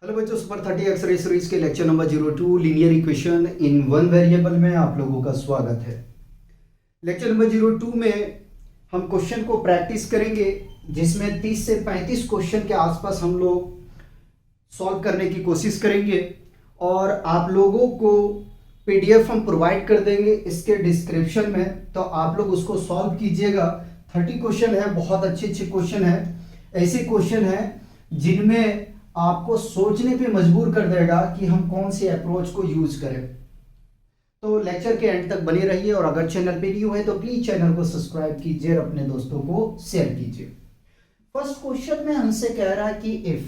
Hello बच्चों, super 30 x ray series के lecture number 02 linear equation in one variable में आप लोगों का स्वागत है। लेक्चर नंबर 02 में हम क्वेश्चन को प्रैक्टिस करेंगे, जिसमें 30 से 35 क्वेश्चन के आसपास हम लोग सॉल्व करने की कोशिश करेंगे और आप लोगों को पीडीएफ हम प्रोवाइड कर देंगे इसके डिस्क्रिप्शन में, तो आप लोग उसको सॉल्व कीजिएगा। 30 क्वेश्चन है, बहुत अच्छे अच्छे क्वेश्चन है, ऐसे क्वेश्चन है जिनमें आपको सोचने पे मजबूर कर देगा कि हम कौन सी अप्रोच को यूज करें। तो लेक्चर के एंड तक बने रहिए और अगर चैनल पे न्यू है तो प्लीज चैनल को सब्सक्राइब कीजिए और अपने दोस्तों को शेयर कीजिए। फर्स्ट क्वेश्चन में हमसे कह रहा है कि if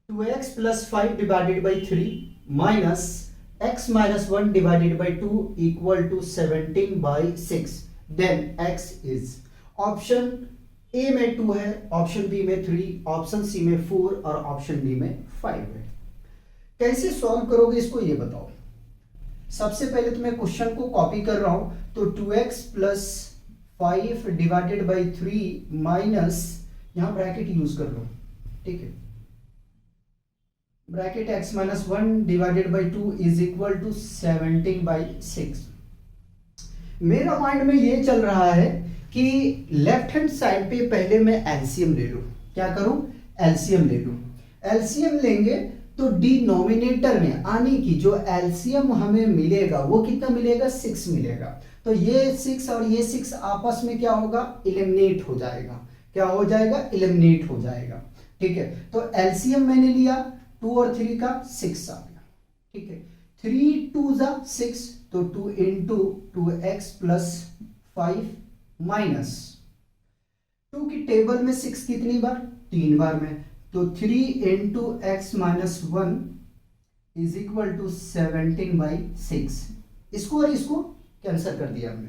2x + 5 divided by 3 minus x - 1 divided by 2 equal to 17/6 then x is. Option A में 2 है, ऑप्शन बी में 3, ऑप्शन सी में 4 और ऑप्शन डी में 5 है। कैसे सॉल्व करोगे इसको ये बताओ। सबसे पहले तो मैं क्वेश्चन को कॉपी कर रहा हूं, तो 2x + 5 डिवाइडेड बाई 3 माइनस, यहां ब्रैकेट यूज कर लो, ठीक है, bracket x - 1 divided by 2 is equal to 17/6। मेरा माइंड में ये चल रहा है कि लेफ्ट हैंड साइड पे पहले मैं एलसीएम ले लूं। क्या करूं? एलसीएम ले लूं। एलसीएम लेंगे तो डिनोमिनेटर में आने की जो एलसीएम हमें मिलेगा वो कितना मिलेगा? 6 मिलेगा। तो ये 6 और ये 6 आपस में क्या होगा? एलिमिनेट हो जाएगा। क्या हो जाएगा? एलिमिनेट हो जाएगा। ठीक है, तो एलसीएम मैंने लिया 2 और 3 का 6 आ गया। ठीक है, 3 2 जा 6, तो 2 इंटू 2x + 5 माइनस 2 की टेबल में 6 कितनी बार? 3 बार में, तो 3 into x - 1 is equal to 17/6। इसको और इसको कैंसिल कर दिया हमने,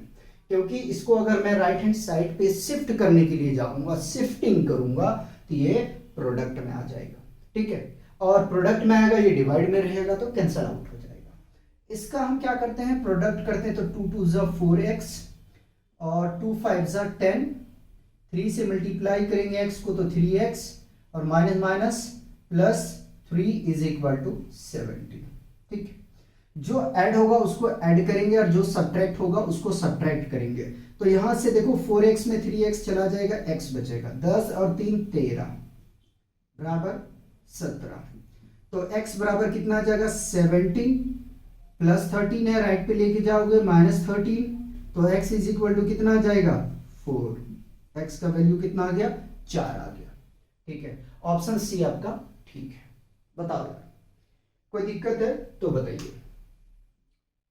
क्योंकि इसको अगर मैं राइट हैंड साइड पे शिफ्ट करने के लिए जाऊंगा, शिफ्टिंग करूंगा, तो ये प्रोडक्ट में आ जाएगा। ठीक है, और प्रोडक्ट में आएगा, ये डिवाइड में रहेगा तो कैंसिल आउट हो जाएगा। इसका हम क्या करते हैं? प्रोडक्ट करते हैं, तो 2 2 जा 4x और 2 5 जा 10, 3 से मल्टीप्लाई करेंगे x को तो 3x और minus minus plus 3 is equal to 70। ठीक है, जो ऐड होगा उसको ऐड करेंगे और जो सब्ट्रैक्ट होगा उसको सब्ट्रैक्ट करेंगे। तो यहां से देखो 4x में 3x चला जाएगा, x बचेगा, 10 और 3 13 बराबर 17। तो x बराबर कितना आ जाएगा? 17 प्लस 13 है, राइट पे लेके जाओगे -13, तो x इज इक्वल टू कितना आ जाएगा? 4। x का वैल्यू कितना आ गया? 4 आ गया। ठीक है, ऑप्शन सी आपका ठीक है। बताओ यार, कोई दिक्कत है तो बताइए।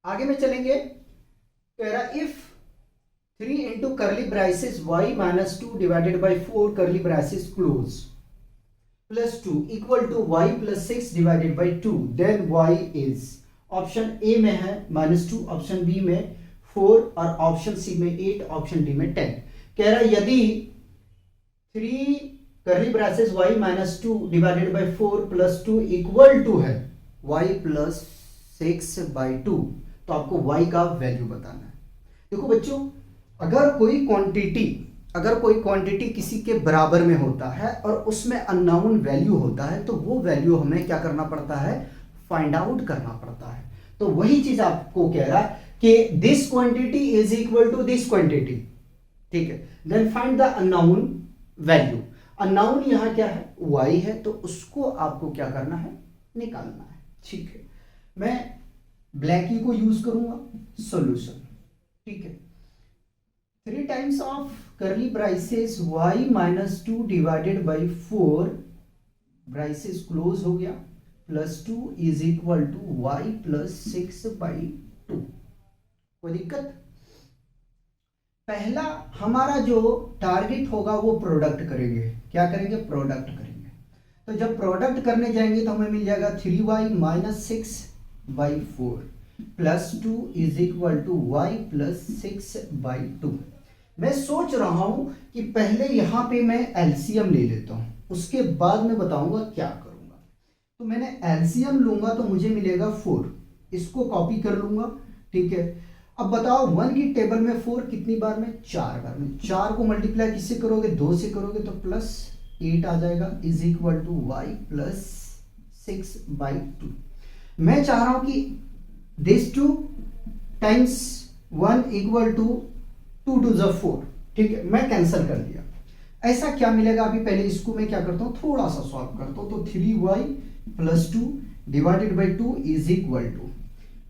आगे में चलेंगे। कह रहा इफ 3 इंटू करली braces y - 2 divided by 4 curly braces close plus 2 equal to y + 6 divided by 2 then y is. Option A में है -2, ऑप्शन बी में 4 और ऑप्शन सी में 8, ऑप्शन डी में 10। कह रहा है यदि 3 curly braces y - 2 divided by 4 plus 2 equal to है y + 6/2, तो आपको y का वैल्यू बताना है। देखो बच्चों, अगर कोई क्वांटिटी किसी के बराबर में होता है और उसमें अननोन वैल्यू होता है, तो वो वैल्यू हमें क्या करना पड़ता है? फाइंड आउट करना पड़ता है। तो वही चीज आपको कह रहा है कि this quantity is equal to this quantity. ठीक है, then find the unknown value. Unknown यहां क्या है? y है, तो उसको आपको क्या करना है? निकालना है। ठीक है, मैं ब्लैकी को यूज करूंगा सॉल्यूशन। ठीक है, 3 times of curly braces y - 2 divided by 4 braces close हो गया plus 2 is equal to y + 6/2। कोई दिक्कत? पहला हमारा जो टारगेट होगा वो प्रोडक्ट करेंगे। क्या करेंगे? प्रोडक्ट करेंगे। तो जब प्रोडक्ट करने जाएंगे तो हमें मिल जाएगा 3y - 6/4 plus 2 is equal to y + 6/2। मैं सोच रहा हूं कि पहले यहां पे मैं एलसीएम ले लेता हूं, उसके बाद मैं बताऊंगा क्या करूंगा। तो मैंने एलसीएम लूंगा तो मुझे मिलेगा 4, इसको कॉपी कर लूंगा। ठीक है, अब बताओ 1 की टेबल में 4 कितनी बार में? 4 बार में। 4 को मल्टीप्लाई किससे करोगे? 2 से करोगे, तो +8 आ जाएगा इज इक्वल टू y + 6/2। मैं चाह रहा हूं कि this 2 times 1 equal to 2 to the 4। ठीक है, मैं कैंसिल कर दिया। ऐसा क्या मिलेगा, अभी पहले इसको मैं क्या करता हूँ, थोड़ा सा सॉल्व करता हूँ। तो 3y + 2 divided by 2 is equal to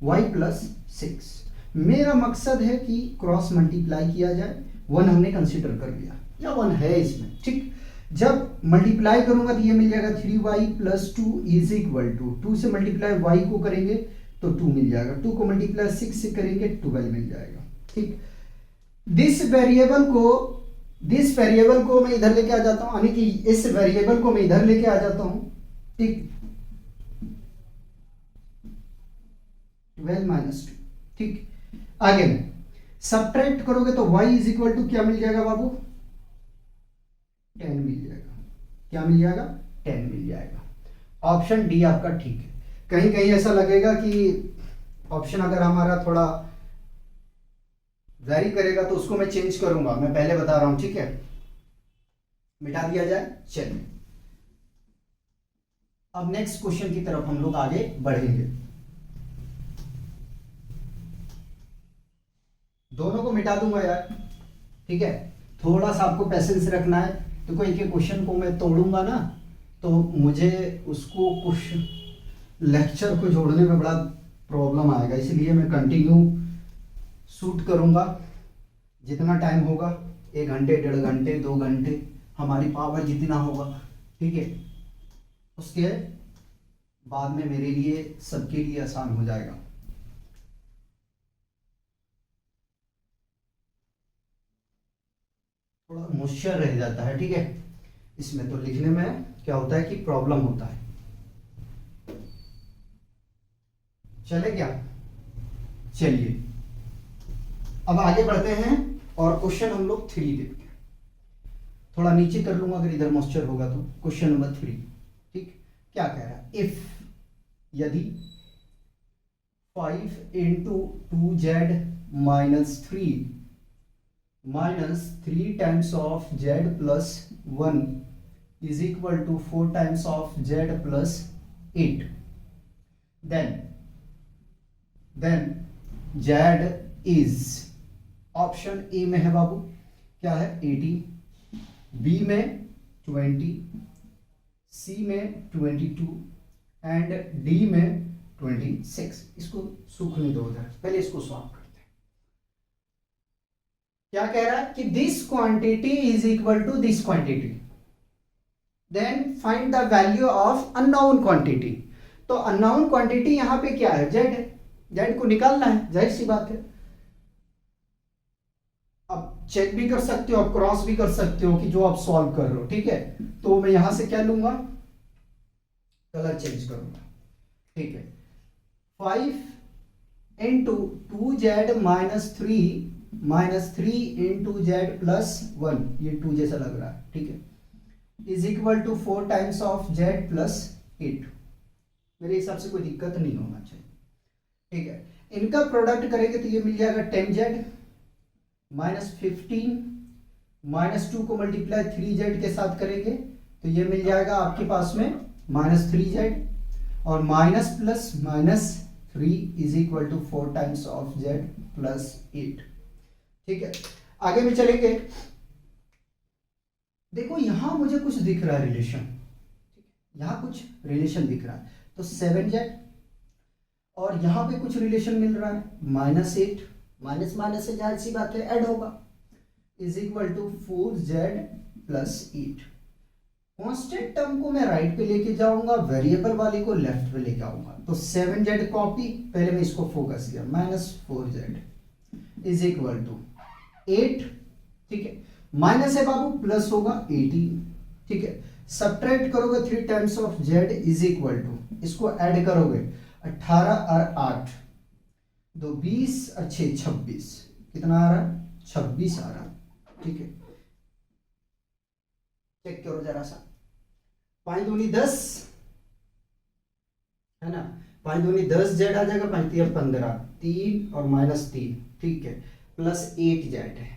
y + 6। मेरा मकसद है कि क्रॉस मल्टीप्लाई किया जाए। 1 हमने कंसीडर कर लिया या 1 है इसमें। ठीक, जब मल्टीप्लाई करूंगा तो ये मिल जाएगा 3y + 2 इज इक्वल टू 2 से मल्टीप्लाई y को करेंगे तो 2 मिल जाएगा, 2 को मल्टीप्लाई 6 से करेंगे 12 मिल जाएगा। ठीक, दिस वेरिएबल को मैं इधर लेके आ जाता हूं, यानी कि इस वेरिएबल को मैं इधर लेके आ जाता हूं। ठीक, 12 - 2। ठीक, आगे में सब्ट्रैक्ट करोगे तो y इज इक्वल टू क्या मिल जाएगा बाबू, 10 मिल जाएगा। क्या मिल जाएगा, 10 मिल जाएगा। ऑप्शन डी आपका ठीक है। कहीं कहीं ऐसा लगेगा कि ऑप्शन अगर हमारा थोड़ा वेरी करेगा तो उसको मैं चेंज करूंगा, मैं पहले बता रहा हूं। ठीक है, मिटा दिया जाए। चलिए अब नेक्स्ट क्वेश्चन की तरफ हम लोग आगे बढ़ेंगे। दोनों को मिटा दूंगा यार। ठीक है, थोड़ा सा आपको पैसेंस रखना है। तो कोई के क्वेश्चन को मैं तोड़ूंगा ना तो मुझे उसको कुछ लेक्चर को जोड़ने में बड़ा प्रॉब्लम आएगा, इसलिए मैं कंटिन्यू शूट करूंगा जितना टाइम होगा, 1 घंटे 1.5 घंटे 2 घंटे, हमारी पावर जितना होगा। ठीक है, उसके बाद में मेरे लिए सबके लिए आसान हो जाएगा। थोड़ा मुश्किल रह जाता है। ठीक है, इसमें तो लिखने में क्या होता है कि प्रॉब्लम होता है। चले क्या, चलिए अब आगे बढ़ते हैं और क्वेश्चन हम लोग 3 देखते हैं। थोड़ा नीचे कर लूंगा अगर इधर मॉइस्चर होगा तो। Question number 3। ठीक, क्या कह रहा है, इफ यदि 5 × 2z - 3 times of z + 1 is equal to 4 times of z + 8, then z is, option A में है बाबू क्या है, 18, बी में 20, सी में 22 एंड डी में 26। इसको सूखने दो उधर, पहले इसको सॉल्व करते हैं। क्या कह रहा है कि this quantity is equal to this quantity, then find the value of unknown quantity. तो अननोन क्वांटिटी यहां पे क्या है, जेड है, जेड को निकालना है, जाहिर सी बात है। अब चेक भी कर सकते हो, आप क्रॉस भी कर सकते हो कि जो आप सॉल्व कर रहे हो। ठीक है, तो मैं यहां से क्या लूंगा, कलर चेंज करूंगा। ठीक है, 5 × 2z - 3 × z + 1, ये 2 जैसा लग रहा है। ठीक है, is equal to 4 times of z + 8। मेरे हिसाब से कोई दिक्कत नहीं होना चाहिए। ठीक है, इनका प्रोडक्ट करेंगे तो ये मिल जाएगा 10z -15 -2 को मल्टीप्लाई 3z के साथ करेंगे तो ये मिल जाएगा आपके पास में -3z, और minus plus -3 is equal to 4 times of z + 8। ठीक है, आगे भी चलेंगे। देखो यहां मुझे कुछ दिख रहा है रिलेशन, यहां कुछ रिलेशन दिख रहा है। तो 7z और यहां पे कुछ रिलेशन मिल रहा है, -8, माइनस से जाहिर सी बात है ऐड होगा, is equal to 4z + 8। Constant term को मैं राइट पे लेके जाऊंगा, वेरिएबल वाले को लेफ्ट पे लेके आऊंगा। तो 7z कॉपी, पहले मैं इसको फोकस किया, -4z इज इक्वल टू 8। ठीक है, माइनस है बाबू, प्लस होगा 18। ठीक है, सब्ट्रैक्ट करोगे 3 times of z is equal to, इसको ऐड करोगे 18 और 8 2 20 और 6 26, कितना आ रहा है, 26 आ रहा है। ठीक है, चेक करो जरा सा, 5 दूनी 10 है ना, 5 दूनी 10 जेड आ जाएगा, 5 3 15, 3 और -3। ठीक है, प्लस 8 जेड है।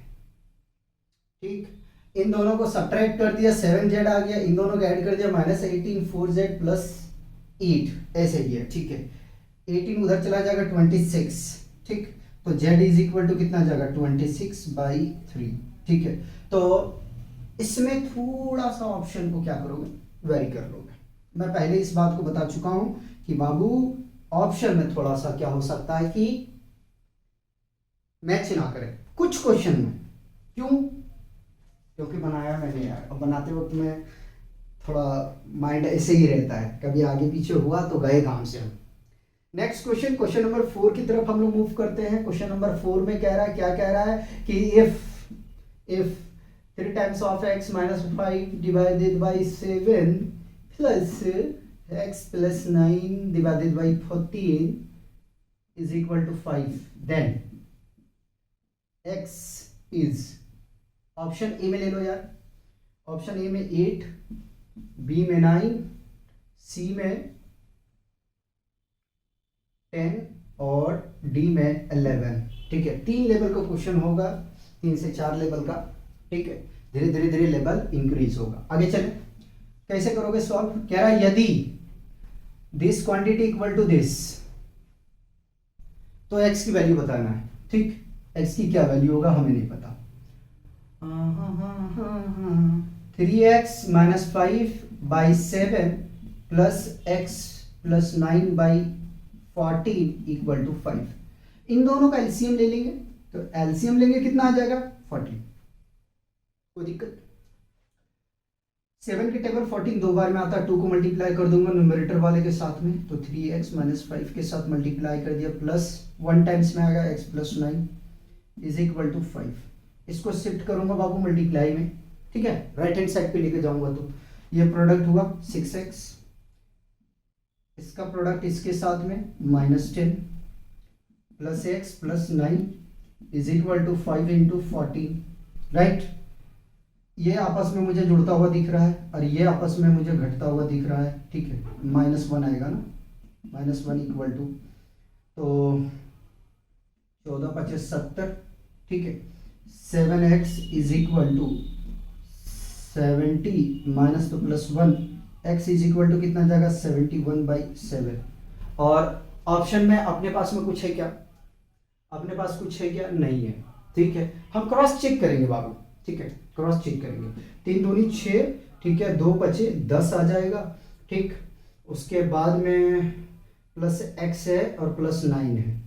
ठीक, इन दोनों को सब्ट्रैक्ट कर दिया, 7 जेड आ गया, इन दोनों को ऐड कर दिया, -18 4z + 8 ऐसे ही है, ठीक है। 18 उधर चला जाएगा 26, ठीक। तो z इज इक्वल टू कितना जाएगा 26/3, ठीक है। तो इसमें थोड़ा सा ऑप्शन को क्या करोगे, वेरी कर लोगे। मैं पहले इस बात को बता चुका हूं कि बाबू ऑप्शन में थोड़ा सा क्या हो सकता है कि मैच ना करे कुछ क्वेश्चन में। क्यों? क्योंकि बनाया मैंने यार, अब बनाते वक्त में थोड़ा माइंड ऐसे ही रहता है, कभी आगे पीछे हुआ तो गए काम से हम। नेक्स्ट क्वेश्चन, क्वेश्चन नंबर 4 की तरफ हम लोग मूव करते हैं। क्वेश्चन नंबर 4 में कह रहा है, क्या कह रहा है कि if 3 times of x minus 5 divided by 7 plus x plus 9 divided by 14 is equal to 5, then x is, option A में ले लो यार, ऑप्शन ए में 8, बी में 9, सी में 10 और डी में 11, ठीक है। 3 लेवल का क्वेश्चन होगा, 3 से 4 लेवल का, ठीक है। धीरे धीरे धीरे लेवल इंक्रीज होगा। आगे चले, कैसे करोगे सॉल्व? कह रहा है यदि this quantity equal to this, तो x की वैल्यू बताना है, ठीक। x की क्या वैल्यू होगा हमें नहीं पता। 3x minus 5/7 plus x plus 9/14 equal to 5। इन दोनों का एलसीएम ले लेंगे, तो एलसीएम लेंगे कितना आ जाएगा 40। कोई दिक्कत? 7 की टेबल 14 दो बार में आता है, 2 को मल्टीप्लाई कर दूंगा न्यूमरेटर वाले के साथ में, तो 3x minus 5 के साथ मल्टीप्लाई कर दिया, प्लस 1 टाइम्स में आ गया x plus 9 is equal to 5। इसको शिफ्ट करूंगा बाबू मल्टीप्लाई में, ठीक है, राइट हैंड साइड पे लेके जाऊंगा, तो ये प्रोडक्ट हुआ 6x, इसका प्रोडक्ट इसके साथ में -10 plus x plus 9 is equal to 5 into 14, right. ये आपस में मुझे जुड़ता हुआ दिख रहा है और ये आपस में मुझे घटता हुआ दिख रहा है, ठीक है। -1 आएगा ना, -1 इक्वल टू, तो 14 25 70, ठीक है। 7x is equal to 70 minus तो plus 1, x is equal to कितना जाएगा 71/7। और ऑप्शन में अपने पास में कुछ है क्या? अपने पास कुछ है क्या? नहीं है, ठीक है। हम क्रॉस चेक करेंगे बाबू, ठीक है, क्रॉस चेक करेंगे। 3 दूनी 6, ठीक है, 2 बचे 10 आ जाएगा, ठीक। उसके बाद में प्लस x है और प्लस 9 है,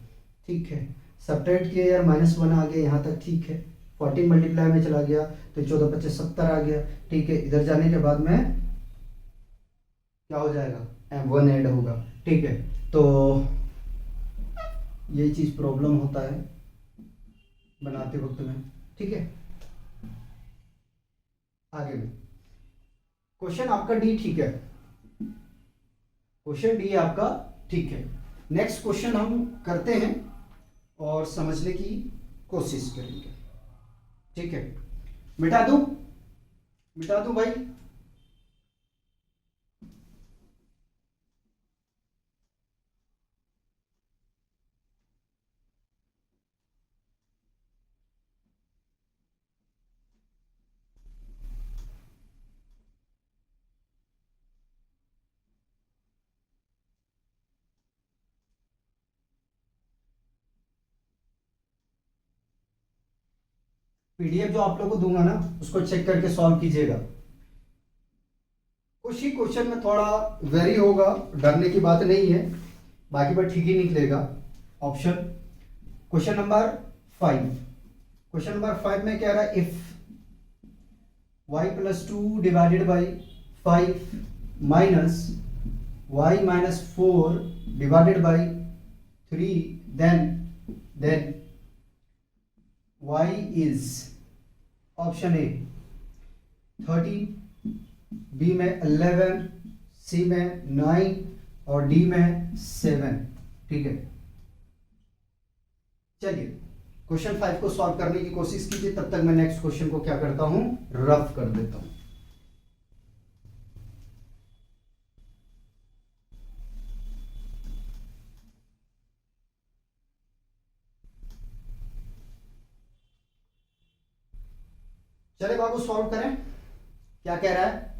ठीक है। सब्ट्रैक्ट किया यार, -1 आ गया यहाँ तक, ठीक है। 14 मल्टीप्लाई में चला गया तो 14 25 70 आ गया, ठीक है। इधर जाने के बाद में क्या हो जाएगा, m1 ऐड होगा, ठीक है। तो यही चीज प्रॉब्लम होता है बनाते वक्त में, ठीक है। आगे में क्वेश्चन आपका डी, ठीक है, क्वेश्चन डी आपका ठीक है। नेक्स्ट क्वेश्चन हम करते हैं और समझने की कोशिश करेंगे, ठीक है। मिटा दूं भाई? पीडीएफ जो आप लोगों को दूंगा ना, उसको चेक करके सॉल्व कीजिएगा। कुछ ही क्वेश्चन में थोड़ा वेरी होगा, डरने की बात नहीं है, बाकी बात ठीक ही निकलेगा। Option question number 5, question number 5 में कह रहा है if y + 2 divided by 5 minus y - 4 divided by 3 then y is, option A 13, B में 11, सी में 9 और डी में 7, ठीक है। चलिए क्वेश्चन 5 को सॉल्व करने की कोशिश कीजिए, तब तक मैं नेक्स्ट क्वेश्चन को क्या करता हूं, रफ कर देता हूं। चले बाबू सॉल्व करें। क्या कह रहा है?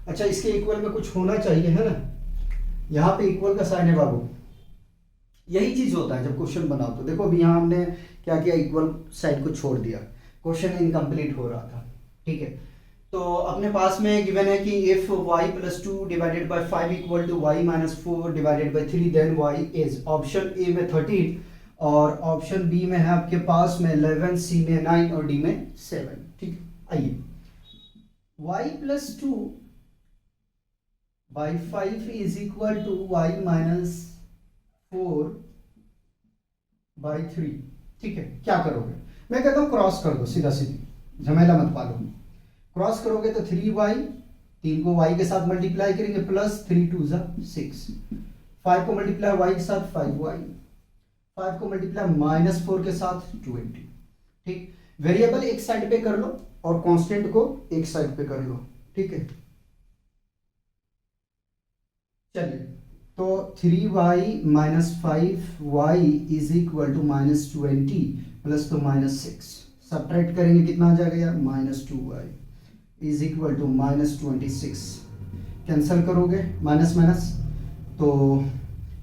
अच्छा, इसके इक्वल में कुछ होना चाहिए, है ना। यहाँ पे इक्वल का साइन है बाबू। यही चीज होता है जब क्वेश्चन बनाओ तो। देखो अभी यहाँ हमने क्या किया, इक्वल साइड को छोड़ दिया, क्वेश्चन इनकम्प्लीट हो रहा था। ठीक है, तो अपने पास में गिवन है कि if y plus two divided by 5 equal to y minus 4 divided by 3 then y is, option A में 13 और ऑप्शन बी में है आपके पास में 11, सी में 9 और डी में 7। ठीक है, आइए y plus two by 5 is equal to y minus 4 by 3। ठीक है, क्या करोगे? मैं कहता हूं क्रॉस कर दो, सीधा सीधी, झमेला मत पालो। क्रॉस करोगे तो 3y, 3 को y के साथ मल्टीप्लाई करेंगे प्लस 3 टू जा 6, 5 को मल्टीप्लाई y के साथ 5y, 5 को मल्टीप्लाई माइनस 4 के साथ 20। ठीक, वेरिएबल एक साइड पे कर लो और कांस्टेंट को एक साइड पे कर लो। ठीक है, चलिए तो 3y minus 5y is equal to minus 20 plus two minus 6, subtract करेंगे कितना आ जाएगा यार, minus 2y is equal to minus 26। Cancel करोगे माइनस माइनस तो,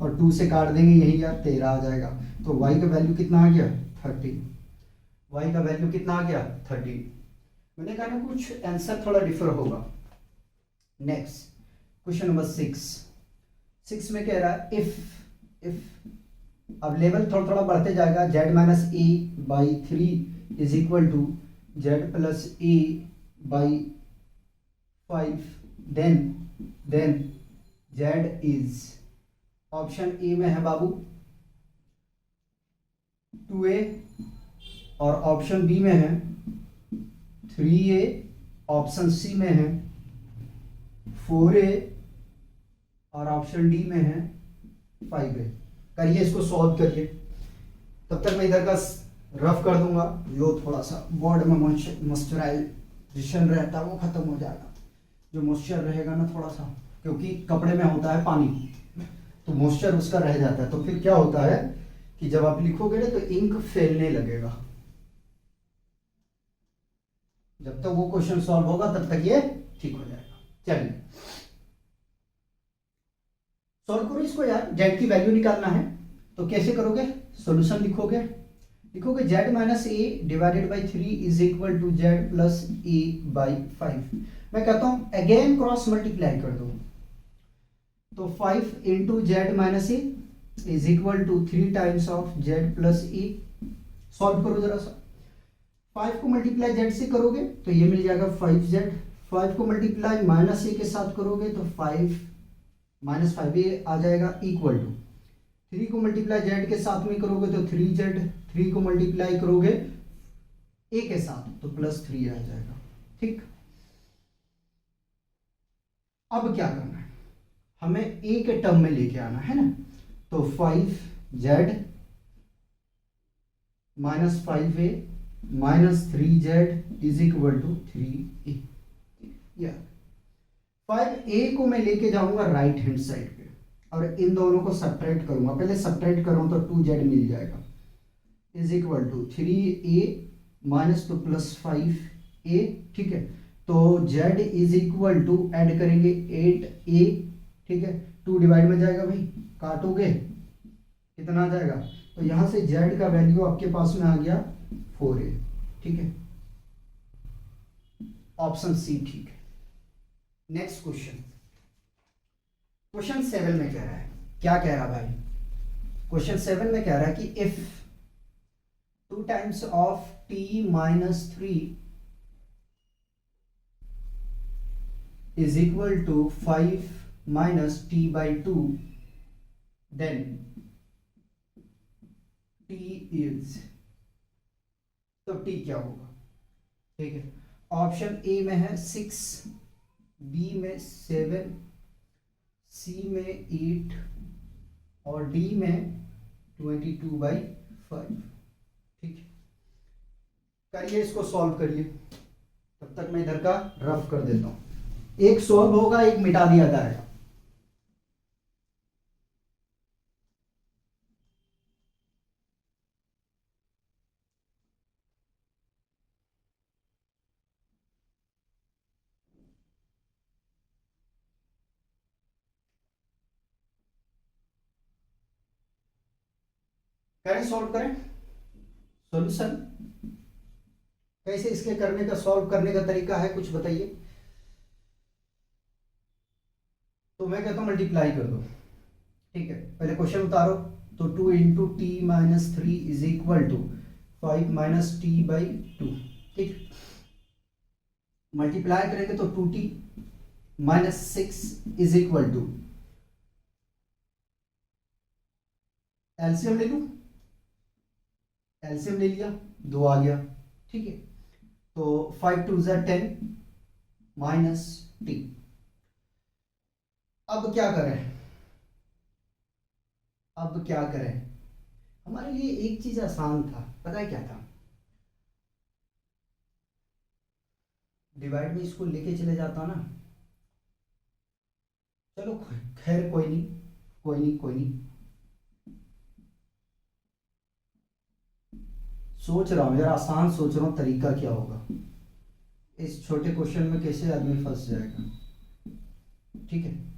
और 2 से काट देंगे यही यार 13 आ जाएगा। तो y का वैल्यू कितना आ गया 30, y का वैल्यू कितना आ गया 30। मैंने कहा ना कुछ आंसर थोड़ा डिफर होगा। नेक्स्ट क्वेश्चन नंबर 6 में कह रहा है इफ अब लेवल थोड़ा थोड़ा बढ़ते जाएगा, z minus a by 3 is equal to z plus a by 5 then z is, option A में है बाबू 2a और ऑप्शन बी में है 3a, ऑप्शन सी में है 4a और ऑप्शन डी में है 5a। करिए इसको सॉल्व करिए, तब तक मैं इधर का रफ कर दूंगा, जो थोड़ा सा बॉडी में मॉइस्चराइजेशन रहता है वो खत्म हो जाएगा। जो मॉइस्चर रहेगा ना थोड़ा सा, क्योंकि कपड़े में होता है पानी तो मॉइस्चर उसका रह जाता है, तो फिर क्या होता है कि जब आप लिखोगे ना तो इंक फैलने लगेगा। जब तक वो क्वेश्चन सॉल्व होगा तब तक ये ठीक हो जाएगा। चलिए सॉल्व करो इसको यार, जेड की वैल्यू निकालना है तो कैसे करोगे, सॉल्यूशन लिखोगे z minus a divided by 3 is equal to z plus a by 5। मैं कहता हूं अगेन क्रॉस मल्टीप्लाई कर दो, तो 5 into z minus a is equal to 3 times of z plus a. Solve करो जरा सा, 5 को मल्टीप्लाई जेड से करोगे तो ये मिल जाएगा 5z, 5 को मल्टीप्लाई माइनस ए के साथ करोगे तो 5 माइनस 5a आ जाएगा इक्वल टू 3 को मल्टीप्लाई जेड के साथ में करोगे तो 3z, 3 को मल्टीप्लाई करोगे a के साथ तो प्लस 3 आ जाएगा। ठीक, अब क्या करना है, हमें a के टर्म में लेके आना है ना, तो 5z minus 5a minus 3z is equal to 3a। या 5a को मैं लेके जाऊंगा राइट हैंड साइड पे और इन दोनों को सब्ट्रैक्ट करूंगा, पहले सब्ट्रैक्ट करूं तो 2z मिल जाएगा is equal to 3a minus 2 plus 5a। ठीक है, तो z is equal to add करेंगे 8a। ठीक है, 2 डिवाइड में जाएगा भाई, काटोगे कितना आ जाएगा, तो यहां से z का वैल्यू आपके पास में आ गया 4a। ठीक है, ऑप्शन सी ठीक है। नेक्स्ट क्वेश्चन, क्वेश्चन 7 में कह रहा है, क्या कह रहा भाई, क्वेश्चन 7 में कह रहा है कि if 2 times of t minus 3 is equal to 5 minus t by 2 then t is, तो t क्या होगा। ठीक है, ऑप्शन ए में है 6, बी में 7, सी में 8 और डी में 22/5। ठीक है, करिए इसको सॉल्व करिए, तब तक मैं इधर का रफ कर देता हूं। एक सॉल्व होगा, एक मिटा दिया जाएगा। करें, सॉल्व करें सॉल्यूशन कैसे, इसके करने का, सॉल्व करने का तरीका है कुछ बताइए। तो मैं कहता हूं मल्टीप्लाई कर दो, ठीक है। पहले क्वेश्चन उतारो, तो 2 into t minus 3 is equal to 5 minus t by 2, ठीक। मल्टीप्लाई करेंगे तो 2t minus 6 is equal to, LCM ले लूं, एलसीएम ले लिया, 2 आ गया, ठीक है। तो 5 2 ज़ा 10 माइनस टी। अब क्या करें, अब क्या करें, हमारे लिए एक चीज आसान था, पता है क्या था, डिवाइड में इसको लेके चले जाता ना। चलो खैर कोई नहीं, कोई नहीं, कोई नहीं, सोच रहा हूं यार, आसान सोच रहा हूं तरीका क्या होगा, इस छोटे क्वेश्चन में कैसे आदमी फंस जाएगा, ठीक है।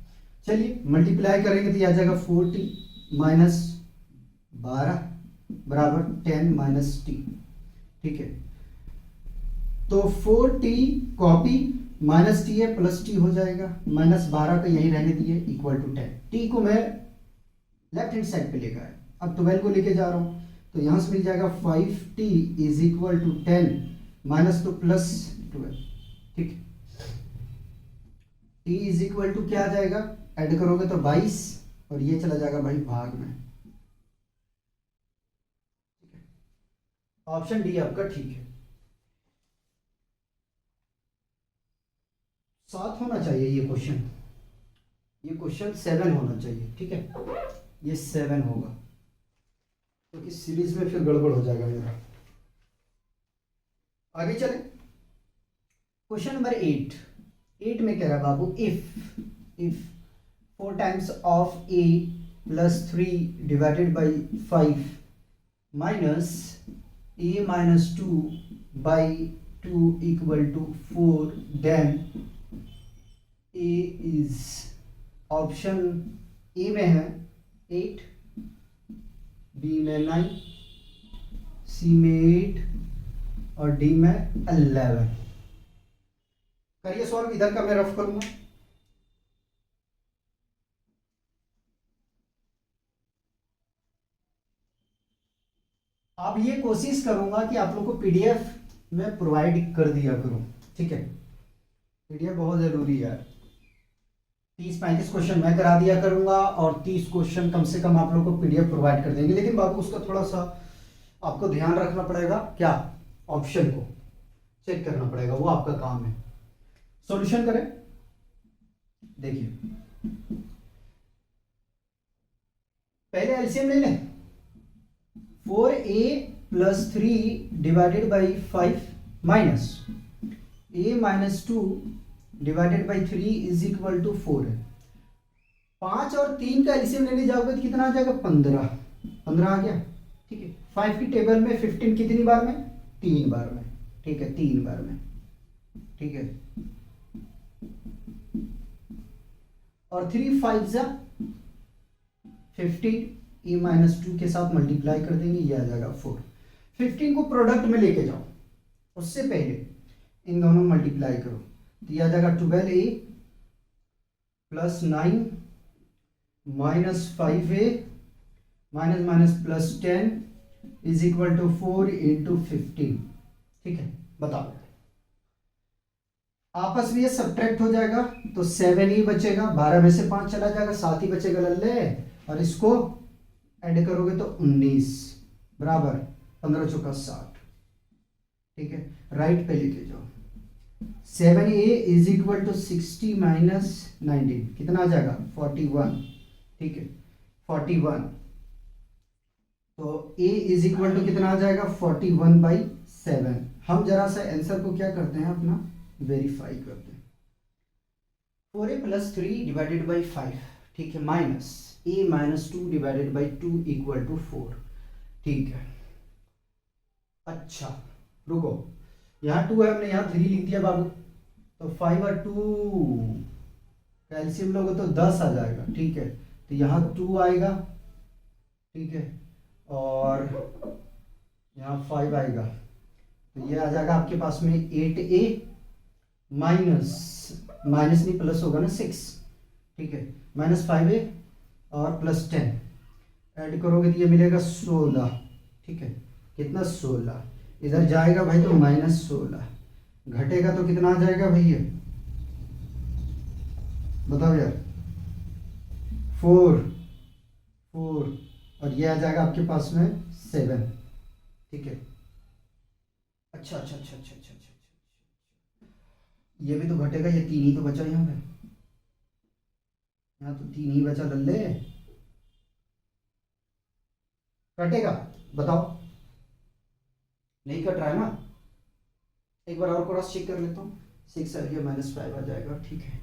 चलिए मल्टीप्लाई करेंगे तो यह आ जाएगा 4t माइनस 12 बराबर 10 माइनस टी, ठीक है। तो 4t कॉपी, माइनस टी है प्लस टी हो जाएगा, माइनस 12 का यही रहने दिए इक्वल टू 10। टी को मैं लेफ्ट हैंड साइड पे लेकर आया, अब 12 को लेके जा रहा हूं, तो यहां से मिल जाएगा 5t is equal to 10 minus two plus 12, ठीक। t इज इक्वल टू क्या आ जाएगा, ऐड करोगे तो 22 और ये चला जाएगा भाई भाग में, ऑप्शन डी आपका ठीक है। 7 होना चाहिए ये क्वेश्चन, ये क्वेश्चन 7 होना चाहिए, ठीक है। ये 7 होगा, क्योंकि सीरीज में फिर गड़बड़ हो जाएगा मेरा। आगे चले, क्वेश्चन नंबर 8 में कह रहा बाबू, if 4 times of a plus 3 divided by 5 minus a minus 2 by 2 equal to 4, then a is, option A में है 8, बी में 9, सी में 8 और डी में 11। करिए सॉल्व, इधर का मैं रफ करूंगा। अब ये कोशिश करूंगा कि आप लोग को पीडीएफ में प्रोवाइड कर दिया करूं, ठीक है। पीडीएफ बहुत जरूरी है, 30-35 क्वेश्चन मैं करा दिया करूंगा और 30 क्वेश्चन कम से कम आप लोग को पीडीएफ प्रोवाइड कर देंगे, लेकिन बाबू उसका थोड़ा सा आपको ध्यान रखना पड़ेगा, क्या, ऑप्शन को चेक करना पड़ेगा, वो आपका काम है। सॉल्यूशन करें, देखिए पहले एलसीएम ले लें, 4a plus 3 divided by 5 minus a minus 2 divided by 3 is equal to 4 है। 5 और 3 का एलसीएम लेने जाओगे तो कितना आ जाएगा, 15 आ गया, ठीक है। 5 की टेबल में 15 कितनी बार में, 3 बार में, ठीक है, 3 बार में, ठीक है। और 3 5 जा 15, e माइनस 2 के साथ मल्टीप्लाई कर देंगे, ये आ जाएगा 4। 15 को प्रोडक्ट में लेके जाओ, उससे पहले इन दोनों मल्टीप्लाई करो, तो ये आ जाएगा 12a plus 9 minus 5a minus minus plus 10 is equal to 4 into 15, ठीक है। बताओ, आपस में ये सब्ट्रैक्ट हो जाएगा तो 7 ही बचेगा, 12 में से 5 चला जाएगा, 7 ही बचेगा लल्ले, और इसको ऐड करोगे तो 19 बराबर 15 चौका 60, ठीक है। राइट पे लेके जाओ, 7a is equal to 60 minus 19 कितना आ जाएगा, 41, ठीक है, 41। तो a इज इक्वल टू कितना आ जाएगा, 41/7। हम जरा सा आंसर को क्या करते हैं, अपना वेरीफाई करते हैं। 4a प्लस 3 डिवाइडेड बाई 5, ठीक है, minus a minus 2 divided by 2 equal to 4, ठीक है। अच्छा रुको, यहाँ 2 है, हमने यहाँ 3 लिख दिया बाबू, तो 5 और 2 कैल्शियम लोगे तो 10 आ जाएगा, ठीक है। तो यहाँ 2 आएगा, ठीक है, और यहाँ 5 आएगा, तो ये आ जाएगा आपके पास में 8a माइनस, माइनस नहीं प्लस होगा ना 6, ठीक है, -5a और +10 ऐड करोगे तो ये मिलेगा 16, ठीक है, कितना 16, इधर जाएगा भाई तो -16, घटेगा तो कितना आ जाएगा भैया, बताओ यार, 4 और ये आ जाएगा आपके पास में 7, ठीक है। अच्छा अच्छा अच्छा अच्छा अच्छा अच्छा, ये भी तो घटेगा, ये 3 ही तो बचा यहाँ पे, यहाँ तो 3 ही बचा लल्ले, कटेगा, बताओ, नहीं कट रहा है ना, एक बार और क्रॉस चेक कर लेता हूँ, 6 आ गया, -5 आ जाएगा, ठीक है,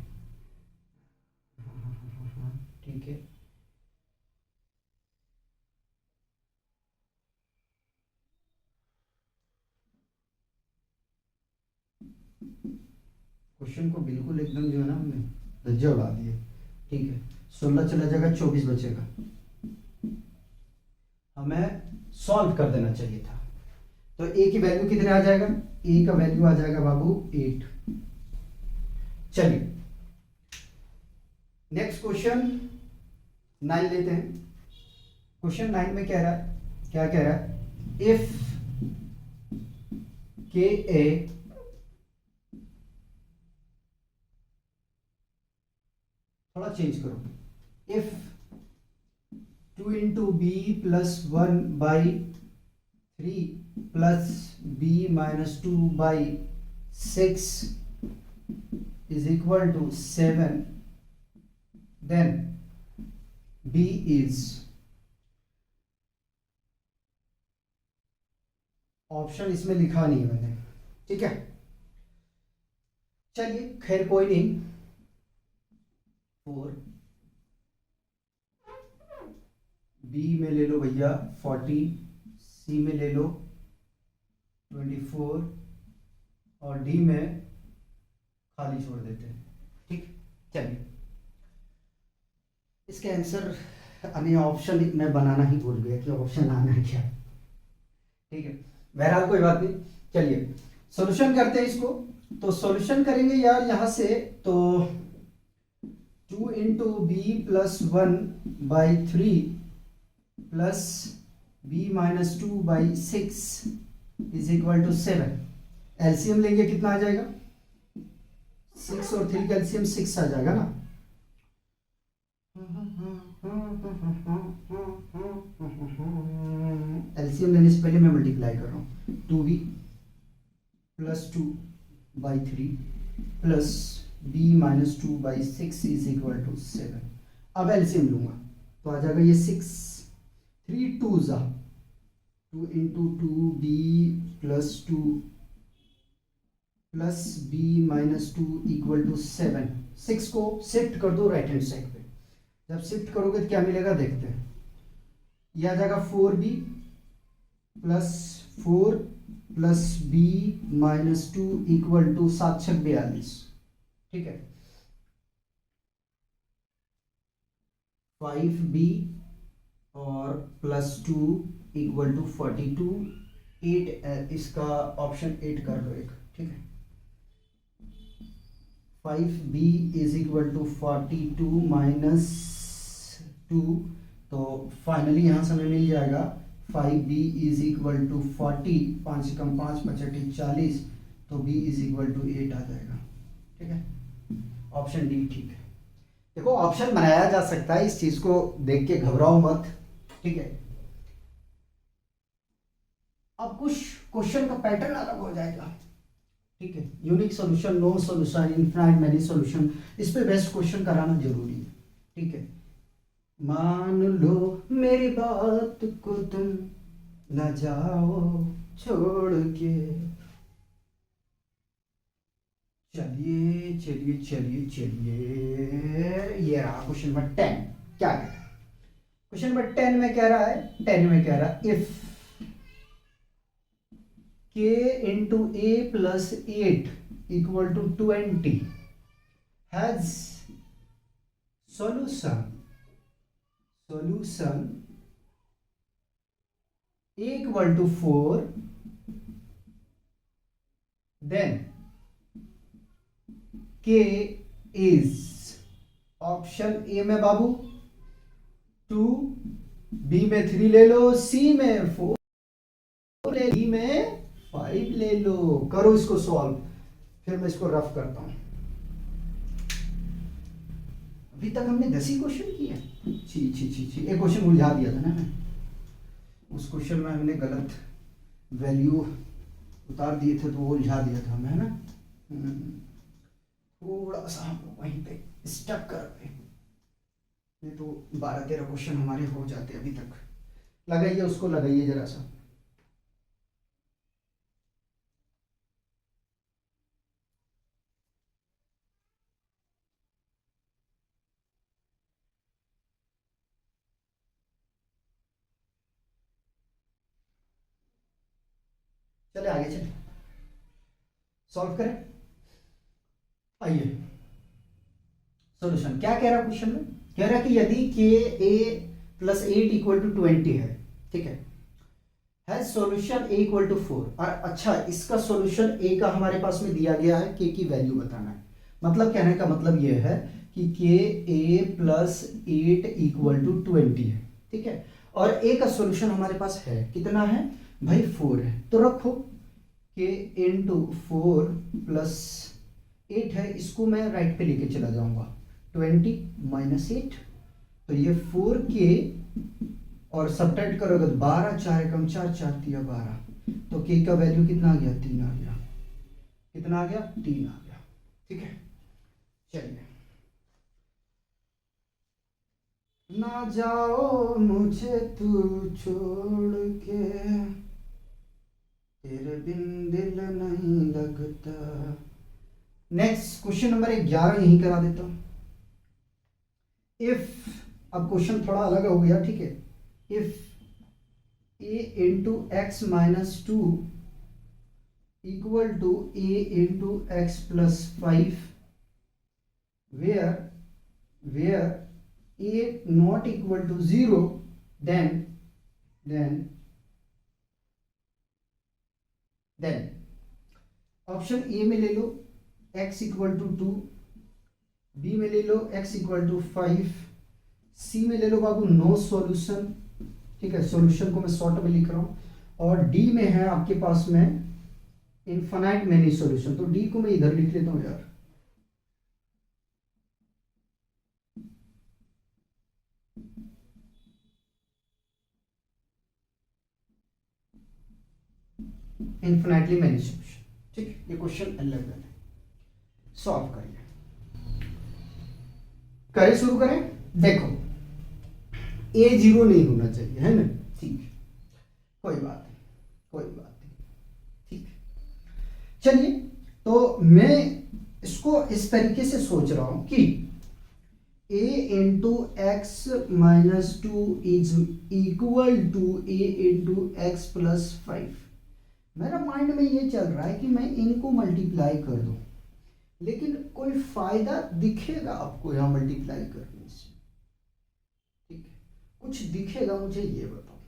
ठीक है। क्वेश्चन को बिल्कुल एकदम जो है ना हमने धज्जा उड़ा दिए, ठीक है, 16 चला जाएगा, 24 बचेगा, हमें सॉल्व कर देना चाहिए था। तो ए की वैल्यू कितने आ जाएगा, ए का वैल्यू आ जाएगा बाबू 8। चलिए नेक्स्ट क्वेश्चन 9 लेते हैं। क्वेश्चन 9 में कह रहा है, क्या कह रहा है, इफ के ए थोड़ा चेंज करो, if 2 into b plus 1/3 plus b minus 2/6 is equal to 7, then b is, option इसमें लिखा नहीं है मैंने, ठीक है, चलिए खैर कोई नहीं, 4 बी में ले लो भैया 40, सी में ले लो 24 और डी में खाली छोड़ देते हैं, ठीक। चलिए इसके आंसर, अभी ऑप्शन मैं बनाना ही भूल गया कि ऑप्शन आना है क्या, ठीक है, बहरहाल कोई बात नहीं। चलिए सॉल्यूशन करते हैं इसको, तो सॉल्यूशन करेंगे यार यहाँ से, तो 2 into b plus 1/3 plus b minus 2/6 is equal to 7, LCM लेंगे कितना आ जाएगा, 6 और 3 का एलसीएम 6 आ जाएगा ना, एलसीएम लेने से पहले मैं मल्टीप्लाई कर रहा हूँ, 2b plus 2/3 plus b minus 2/6 is equal to 7, अब एलसीएम लूंगा तो आ जाएगा ये 6, 3 2 जा 2 into 2b plus 2 plus b minus 2 equal to 7, 6 को शिफ्ट कर दो राइट हैंड साइड पे, जब शिफ्ट करोगे तो क्या मिलेगा देखते हैं, यह आ जाएगा 4b plus 4 plus b minus 2 equal to 7 6 42, ठीक है, 5b और प्लस 2 इक्वल टू 42, 8 इसका ऑप्शन 8 कर लो एक, ठीक है, 5b is equal to 42 minus 2, तो फाइनली यहाँ से हमें मिल जाएगा 5b इज इक्वल टू 40, 5 कम 5 55 40, तो b इज इक्वल टू 8 आ जाएगा, ठीक है, ऑप्शन डी ठीक है। देखो ऑप्शन बनाया जा सकता है, इस चीज को देख के घबराओ मत, ठीक है। अब कुछ क्वेश्चन का पैटर्न अलग हो जाएगा, ठीक है, unique solution, no solution, infinite many solution, इस पे बेस्ट क्वेश्चन कराना जरूरी है, ठीक है। मान लो मेरी बात को तुम न जाओ छोड़ के, चलिए चलिए चलिए चलिए, ये रहा क्वेश्चन नंबर 10, क्या कह रहा है क्वेश्चन नंबर 10 में, कह रहा है 10 में कह रहा है if k into a plus 8 equal to 20 has solution equal to 4, then k is option A में बाबू 2, बी में 3 ले लो, सी में 4 ले, डी में 5 ले लो। करो इसको सॉल्व, फिर मैं इसको रफ करता हूं। अभी तक हमने 10 ही क्वेश्चन किए। छी छी छी छी, एक क्वेश्चन उलझा दिया था ना मैं, उस क्वेश्चन में हमने गलत वैल्यू उतार दिए थे तो वो उलझा दिया था हमें, है ना। थोड़ा सा हम वहीं पे स्टक कर गए, नहीं तो 12-13 क्वेश्चन हमारे हो जाते अभी तक। लगाइए उसको, लगाइए जरा सा। चले आगे चले, सॉल्व करें। आइए, सॉल्यूशन क्या कह रहा है क्वेश्चन में? कह रहा है कि यदि के ए प्लस 8 इक्वल टू 20 है, ठीक है सॉल्यूशन ए इक्वल टू 4। और अच्छा, इसका सॉल्यूशन ए का हमारे पास में दिया गया है, के की वैल्यू बताना है। मतलब कहने का मतलब यह है कि के ए प्लस 8 इक्वल टू 20 है, ठीक है। और ए का सॉल्यूशन हमारे पास है, कितना है भाई? 4 है। तो रखो के इंटू 4 प्लस 8 है, इसको मैं राइट पे लेके चला जाऊंगा। 20 माइनस 8, तो ये 4k और सब्ट्रैक्ट करोगे तो 12, 4 एकम 4, 4 तिया 12, तो k का वैल्यू कितना आ गया? 3 आ गया। कितना आ गया? 3 आ गया, ठीक है। चलिए, ना जाओ मुझे तू छोड़ के, तेरे बिन दिल नहीं लगता। नेक्स्ट क्वेश्चन नंबर 11 यही करा देता हूं। इफ, अब क्वेश्चन थोड़ा अलग हो गया, ठीक है। If a into x minus 2 equal to a into x plus 5, where a not equal to 0, then option A में ले लो x इक्वल टू 2, बी में ले लो x इक्वल टू 5, सी में ले लो बाबू नो सॉल्यूशन, ठीक है। सॉल्यूशन को मैं शॉर्ट में लिख रहा हूं। और डी में है आपके पास में इनफाइनाइट मेनी सॉल्यूशन, तो डी को मैं इधर लिख लेता हूं यार। इन्फिनाइटली मेनी सॉल्यूशन, ठीक है। ये क्वेश्चन अलग है, सॉल्व करिए। करें, शुरू करें। देखो a 0 नहीं होना चाहिए, है ना, ठीक है। कोई बात नहीं, कोई बात नहीं, ठीक है। चलिए, तो मैं इसको इस तरीके से सोच रहा हूं कि a into x minus 2 is equal to a into x plus 5। मेरा माइंड में ये चल रहा है कि मैं इनको मल्टीप्लाई कर दूं, लेकिन कोई फायदा दिखेगा आपको यहां मल्टीप्लाई करने से? ठीक है, कुछ दिखेगा मुझे, ये बताओ।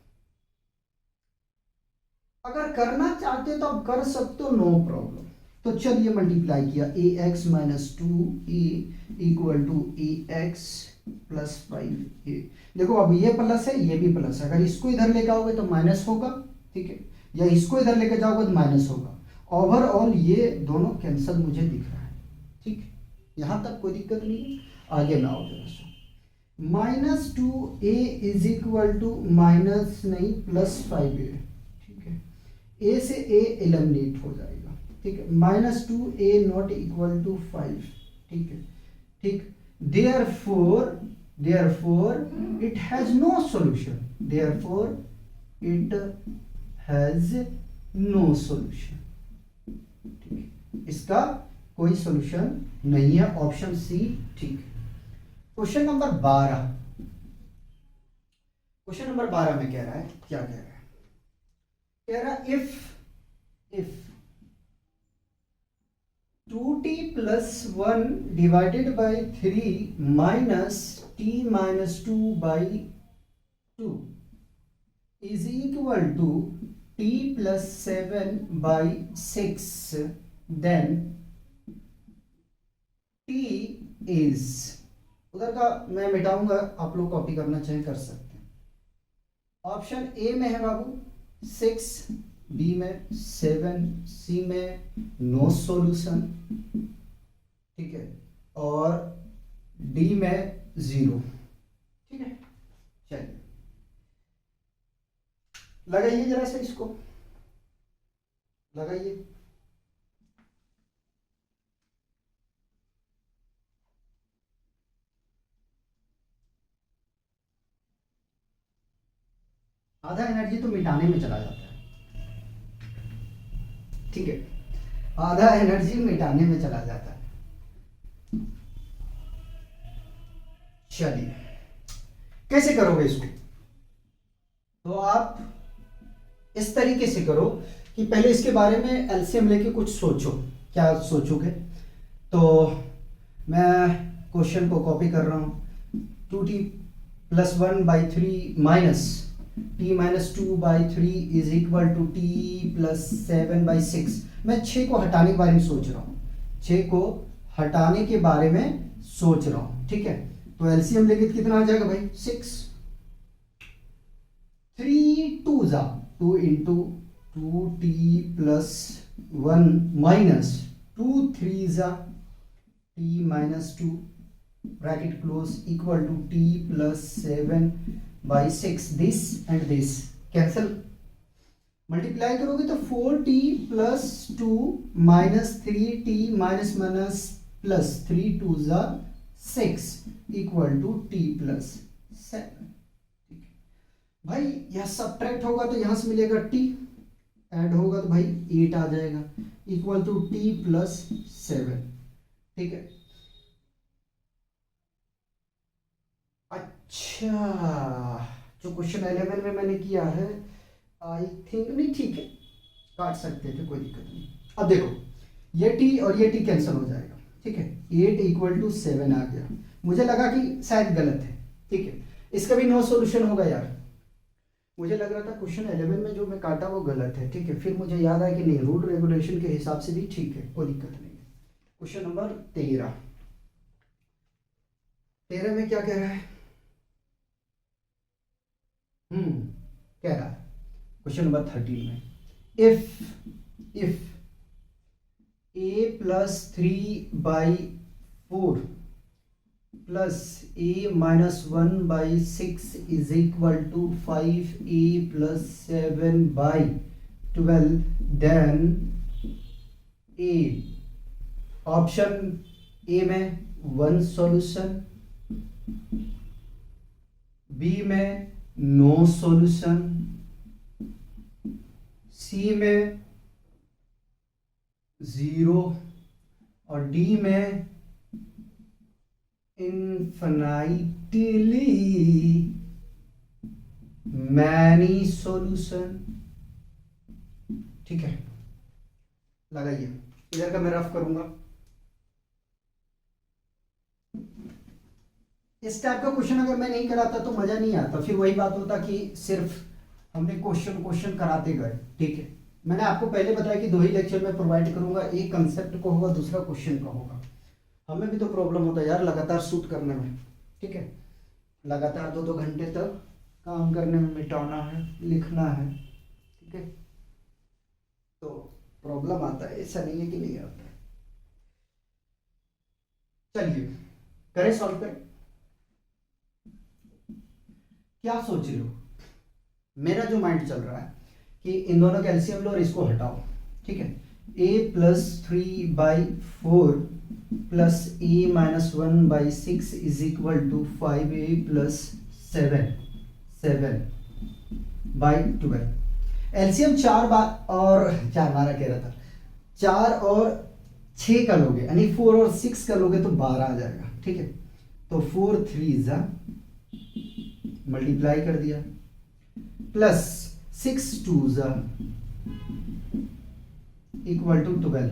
अगर करना चाहते तो आप कर सकते हो, नो प्रॉब्लम। तो चलिए मल्टीप्लाई किया, a x minus 2 a equal to a x plus 5 a. देखो अब ये प्लस है, ये भी प्लस है। अगर इसको इधर लेके आओगे तो माइनस होगा, ठीक है, या इसको इधर लेके जाओगे तो माइनस होगा। ओवरऑल ये दोनों कैंसल मुझे दिख रहा है, ठीक है। यहां तक कोई दिक्कत नहीं है। आगे ना आओ जरा सा। Minus 2a is equal to minus नहीं प्लस 5a, ठीक है। a से a एलिमिनेट हो जाएगा, ठीक है। Minus 2a not equal to 5, ठीक है, ठीक। therefore it has no solution, therefore it has no solution, ठीक है। इसका कोई सॉल्यूशन नहीं है, ऑप्शन सी ठीक है। क्वेश्चन नंबर 12, क्वेश्चन नंबर 12 में कह रहा है, क्या कह रहा है? कह रहा है if 2t plus 1 divided by 3 minus t minus 2 by 2 is equal to t+7/6, then t is, उधर का मैं मिटाऊंगा, आप लोग कॉपी करना चाहें कर सकते हैं। ऑप्शन ए में है बाबू 6, बी में 7, सी में नो सॉल्यूशन, ठीक है, और डी में 0, ठीक है। चलिए लगाइए जरा से, इसको लगाइए। आधा एनर्जी तो मिटाने में चला जाता है, ठीक है, आधा एनर्जी मिटाने में चला जाता है। चलिए कैसे करोगे इसको, तो आप इस तरीके से करो कि पहले इसके बारे में एलसीएम लेके कुछ सोचो। क्या सोचोगे, तो मैं क्वेश्चन को कॉपी कर रहा हूँ। 2t+1/3 minus t-2/3 is equal to t+7/6। मैं 6 को हटाने के बारे में सोच रहा हूँ, 6 को हटाने के बारे में सोच रहा हूँ, ठीक है। तो एलसीएम लेके कितना आ जाएगा भाई, 6, 3 2 जा 2 इंटू 2t+1 माइनस 2 3 जा t-2 bracket close equal to t+7/6। This and this cancel, multiply करोगे तो 4t+2 minus 3t minus minus plus 3 2 जा 6 इक्वल टू t+7। भाई यह सब्ट्रैक्ट होगा तो यहां से मिलेगा t, ऐड होगा तो भाई 8 आ जाएगा इक्वल टू t+7, ठीक है। अच्छा, जो क्वेश्चन 11 में मैंने किया है, आई थिंक नहीं, ठीक है, काट सकते थे, कोई दिक्कत नहीं। अब देखो ये t और ये t कैंसिल हो जाएगा, ठीक है, 8 इक्वल टू 7 आ गया। मुझे लगा कि शायद गलत है, ठीक है, इसका भी नो सॉल्यूशन होगा यार। मुझे लग रहा था क्वेश्चन 11 में जो मैं काटा वो गलत है, ठीक है, फिर मुझे याद आया कि नहीं, रूल रेगुलेशन के हिसाब से भी ठीक है, कोई दिक्कत नहीं है। क्वेश्चन नंबर 13 में क्या कह रहा है, कह रहा है क्वेश्चन नंबर 13 में, if a+3/4 plus a-1/6 is equal to 5a+7/12, then A, option A में 1 सॉल्यूशन, बी में नो सॉल्यूशन, सी में 0 और डी में infinitely many solution, ठीक है। लगाइए, इधर का मैं रफ करूंगा। इस टाइप का क्वेश्चन अगर मैं नहीं कराता तो मजा नहीं आता, फिर वही बात होता कि सिर्फ हमने क्वेश्चन कराते गए, ठीक है। मैंने आपको पहले बताया कि 2 ही लेक्चर में प्रोवाइड करूंगा, एक कंसेप्ट को होगा, दूसरा क्वेश्चन का होगा। हमें भी तो प्रॉब्लम होता है यार लगातार शूट करने में, ठीक है, लगातार 2-2 घंटे तक काम करने में, मिटाना है, लिखना है, ठीक है, तो प्रॉब्लम आता है, ऐसा नहीं है कि नहीं आता है। चलिए करें, सॉल्व करें। क्या सोच रहे हो, मेरा जो माइंड चल रहा है कि इन दोनों का एलसीएम लो और इसको हटाओ, ठीक है। a+3/4 plus a-1/6 is equal to 5a+7/12। LCM 4 बार और 4 बारह कह रहा था, 4 और 6 का लोगे, यानी 4 और 6 का लोगे तो 12 आ जाएगा, ठीक है। तो 4 3 जा, मल्टीप्लाई कर दिया, प्लस 6 2 जा इक्वल टू 12।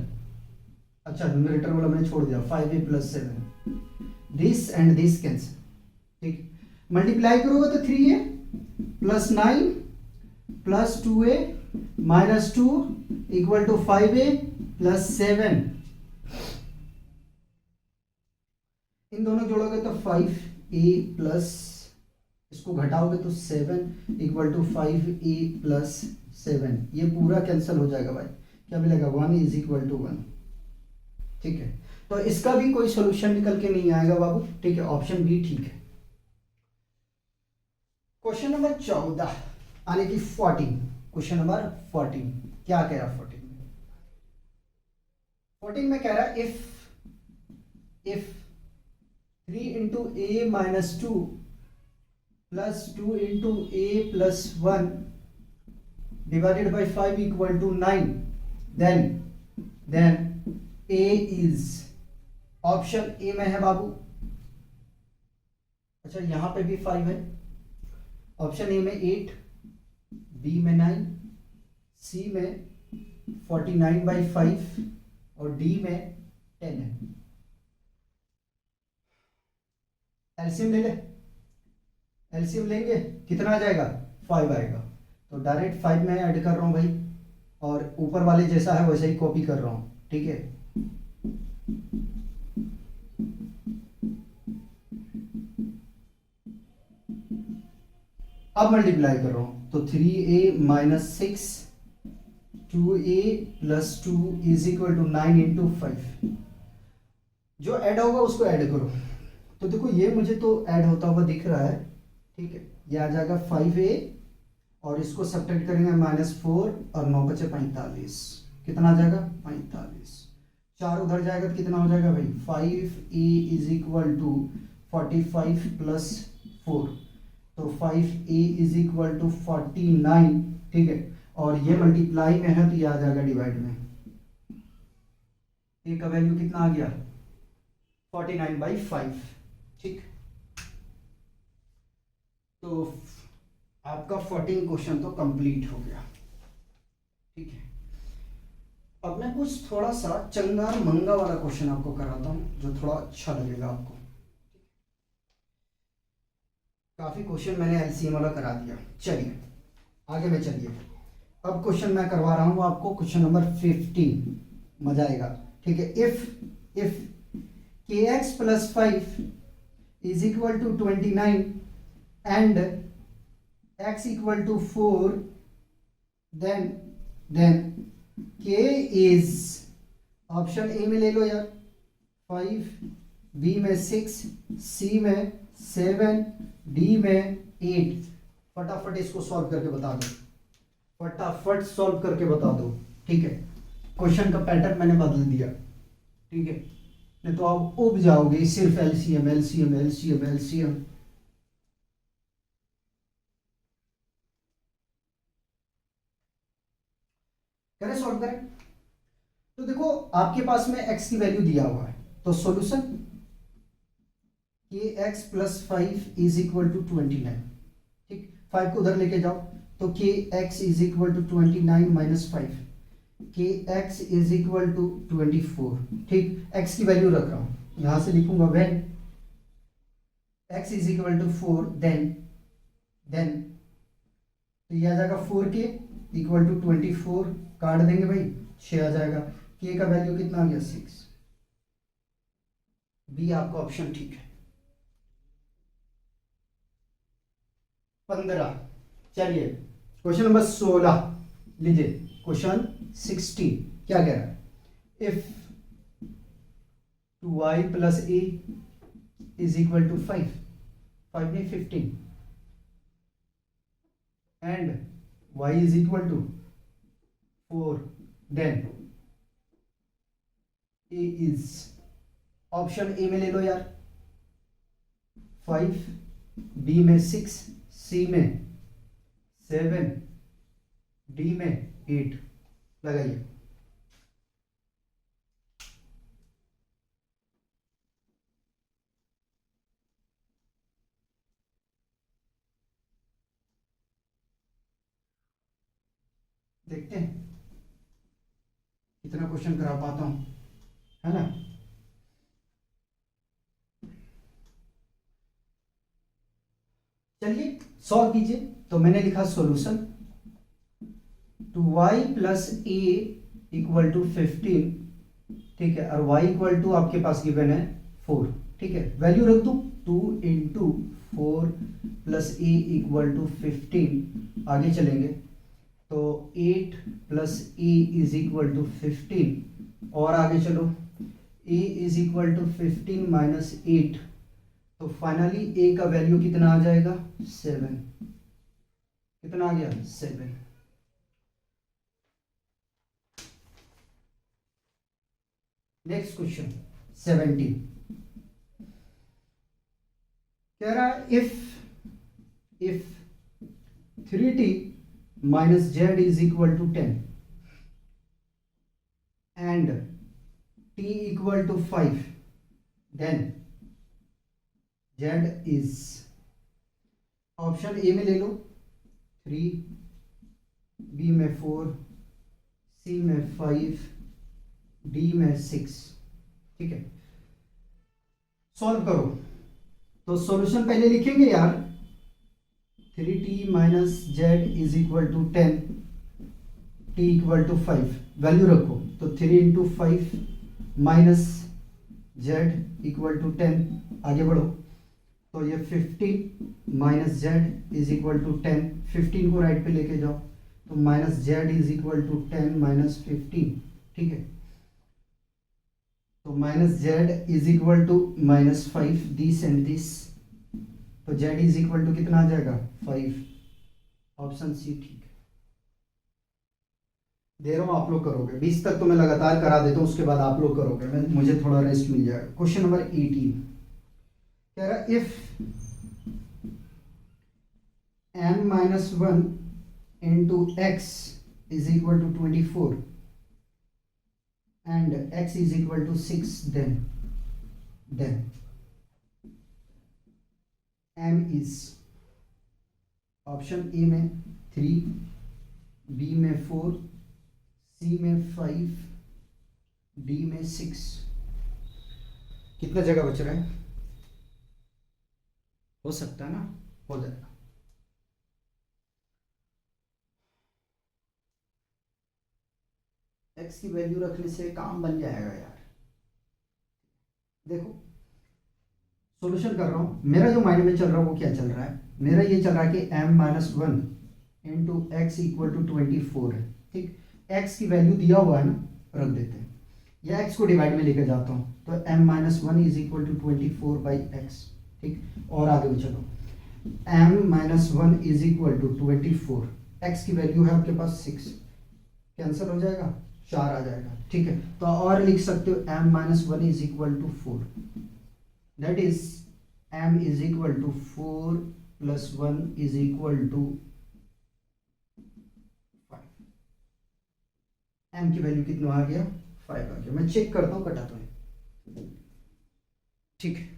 अच्छा, न्यूमरेटर वाला मैंने छोड़ दिया, 5a+7, this and this cancel, ठीक। मल्टीप्लाई करोगे तो 3a + 9 plus 2a minus 2 equal to 5a plus 7। इन दोनों जोड़ोगे तो 5a प्लस, इसको घटाओगे तो 7 इक्वल टू 5a प्लस 7। ये पूरा कैंसिल हो जाएगा भाई, क्या मिलेगा 1 इज इक्वल टू 1। ठीक है, तो इसका भी कोई सोल्यूशन निकल के नहीं आएगा बाबू। ठीक है, ऑप्शन बी ठीक है। क्वेश्चन नंबर 14 यानी कि 14, क्वेश्चन नंबर 14 क्या कह रहा है 14 में कह रहा है if 3 into a minus 2 plus 2 into a plus 1 divided by 5 equal to 9, then a is, option A में है बाबू। अच्छा, यहां पे भी 5 है। ऑप्शन ए में 8, बी में 9, सी में 49/5 और डी में 10 है। एलसीएम ले ले, एलसीएम लेंगे कितना आ जाएगा 5 आएगा। तो डायरेक्ट 5 में ऐड कर रहा हूं भाई, और ऊपर वाले जैसा है वैसे ही कॉपी कर रहा हूं। ठीक है, अब मल्टीप्लाई कर रहा हूं तो 3a minus 6 2a plus 2 is equal to 9 into 5। जो ऐड होगा उसको ऐड करो। तो देखो ये मुझे तो ऐड होता हुआ दिख रहा है। ठीक है, ये आ जाएगा 5a और इसको सब्ट्रैक्ट करेंगे -4 और 9 बचे 45। कितना आ जाएगा 45। 4 उधर जाएगा तो कितना हो जाएगा भाई 5a is equal to 45 plus 4, तो 5a इज इक्वल टू 49। ठीक है, और ये मल्टीप्लाई में है तो ये आ जाएगा डिवाइड में। a का वैल्यू कितना आ गया 49/5। ठीक, तो आपका 14 क्वेश्चन तो कंप्लीट हो गया। ठीक है, अब मैं कुछ थोड़ा सा चंगा मंगा वाला क्वेश्चन आपको कराता हूं जो थोड़ा अच्छा लगेगा आपको। काफी क्वेश्चन मैंने एलसीएम वाला करा दिया। चलिए आगे में चलिए, अब क्वेश्चन मैं करवा रहा हूं आपको क्वेश्चन नंबर 15, मजा आएगा। ठीक है, if kx plus 5 is equal to 29 and x equal to 4, then k is, option A में ले लो यार 5, बी में 6, सी में 7, डी में 8। फटाफट इसको सॉल्व करके बता दो, फटाफट सॉल्व करके बता दो। ठीक है, क्वेश्चन का पैटर्न मैंने बदल दिया। ठीक है, नहीं तो आप उब जाओगे सिर्फ एलसीएम एलसीएम एलसीएम एलसीएम। करें सॉल्व करें। तो देखो आपके पास में x की वैल्यू दिया हुआ है, तो solution k x plus 5 is equal to 29। ठीक, 5 को उधर लेके जाओ तो k x is equal to 29 minus 5, k x is equal to 24। ठीक, x की वैल्यू रख रहा हूं, यहां से लिखूंगा when x is equal to 4 then तो ये आ जाएगा 4k इक्वल टू 24, काट देंगे भाई 6 आ जाएगा। k का वैल्यू कितना आ गया 6। बी आपका ऑप्शन ठीक है। 15, चलिए क्वेश्चन नंबर 16 लीजिए। क्वेश्चन 16 क्या कह रहा है, if 2y plus a is equal to 5 नहीं 15 and y is equal to 4, then a is, option A में ले लो यार 5, बी में 6, सी में 7, डी में 8। लगाइए। देखते हैं कितना क्वेश्चन करा पाता हूं, है ना। चलिए सॉल्व कीजिए। तो मैंने लिखा solution 2y plus a equal to 15, ठीक है, और y इक्वल टू आपके पास गिवन है 4, ठीक है, वैल्यू रख दो 2 into 4 plus a equal to 15, आगे चलेंगे तो 8 plus a is equal to 15, और आगे चलो a is equal to 15 minus 8, तो फाइनली a का वैल्यू कितना आ जाएगा 7, कितना आ गया 7। नेक्स्ट क्वेश्चन 17 कह रहा है if 3t minus z is equal to 10 and t equal to 5, then z is, option A में ले लो 3, बी में 4, सी में 5, डी में 6, ठीक है, सॉल्व करो। तो सॉल्यूशन पहले लिखेंगे यार, 3t minus z is equal to 10, t equal to 5, value रखो तो 3 into 5 minus z equal to 10, आगे बढ़ो तो ये 15 minus z is equal to 10, 15 को राइट पे लेके जाओ तो minus z is equal to 10 minus 15, ठीक है, तो minus z is equal to minus 5, this and this, तो जेड इज इक्वल टू कितना आ जाएगा 5, ऑप्शन सी ठीक है। दे रहा हूं आप लोग करोगे, 20 तक तो मैं लगातार करा देता हूं, उसके बाद आप लोग करोगे, मैं मुझे थोड़ा रेस्ट मिल जाएगा। क्वेश्चन नंबर 18 कह रहा if m minus 1 into x is equal to 24 and x is equal to 6, then m is, option A में 3, बी में 4, सी में 5, डी में 6, कितना जगह बच रहा है, हो सकता है ना, हो जाएगा। x की वैल्यू रखने से काम बन जाएगा यार। देखो सॉल्यूशन कर रहा हूँ, मेरा जो माइंड में चल रहा है वो क्या चल रहा है, मेरा ये चल रहा है कि m minus 1 into x equal to 24 है, ठीक, x की वैल्यू दिया हुआ है ना, रख देते हैं, या x को डिवाइड में लेकर जाता हूँ तो m minus 1 is equal to 24 by x, ठीक, और आगे भी चलो m minus 1 is equal to 24, x की वैल्यू है आपके पास 6, कैंसिल हो जाएगा, 4 आ जाएगा, ठीक है, तो और लिख सकते हो m minus 1 is equal to 4, that is m is equal to 4 plus 1 is equal to 5, m की वैल्यू कितना आ गया 5 आ गया, मैं चेक करता हूँ, कटाता हूँ, ठीक है।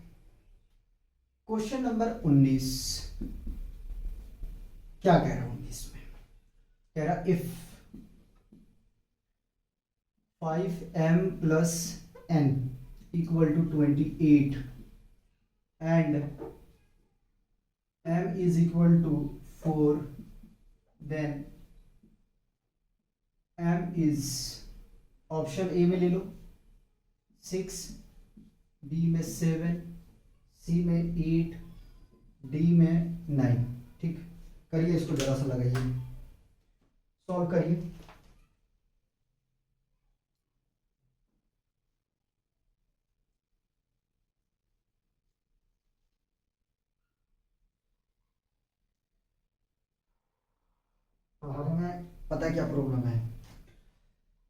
क्वेश्चन नंबर 19 क्या कह रहा हूँ 19 में, कह रहा if 5m plus n equal to 28 and m is equal to 4, then m is, option A में ले लो 6, बी में 7, सी में 8, डी में 9, ठीक, करिए इसको जरा सा लगाइए, सॉल्व करिए। पढ़ाने में पता क्या प्रॉब्लम है,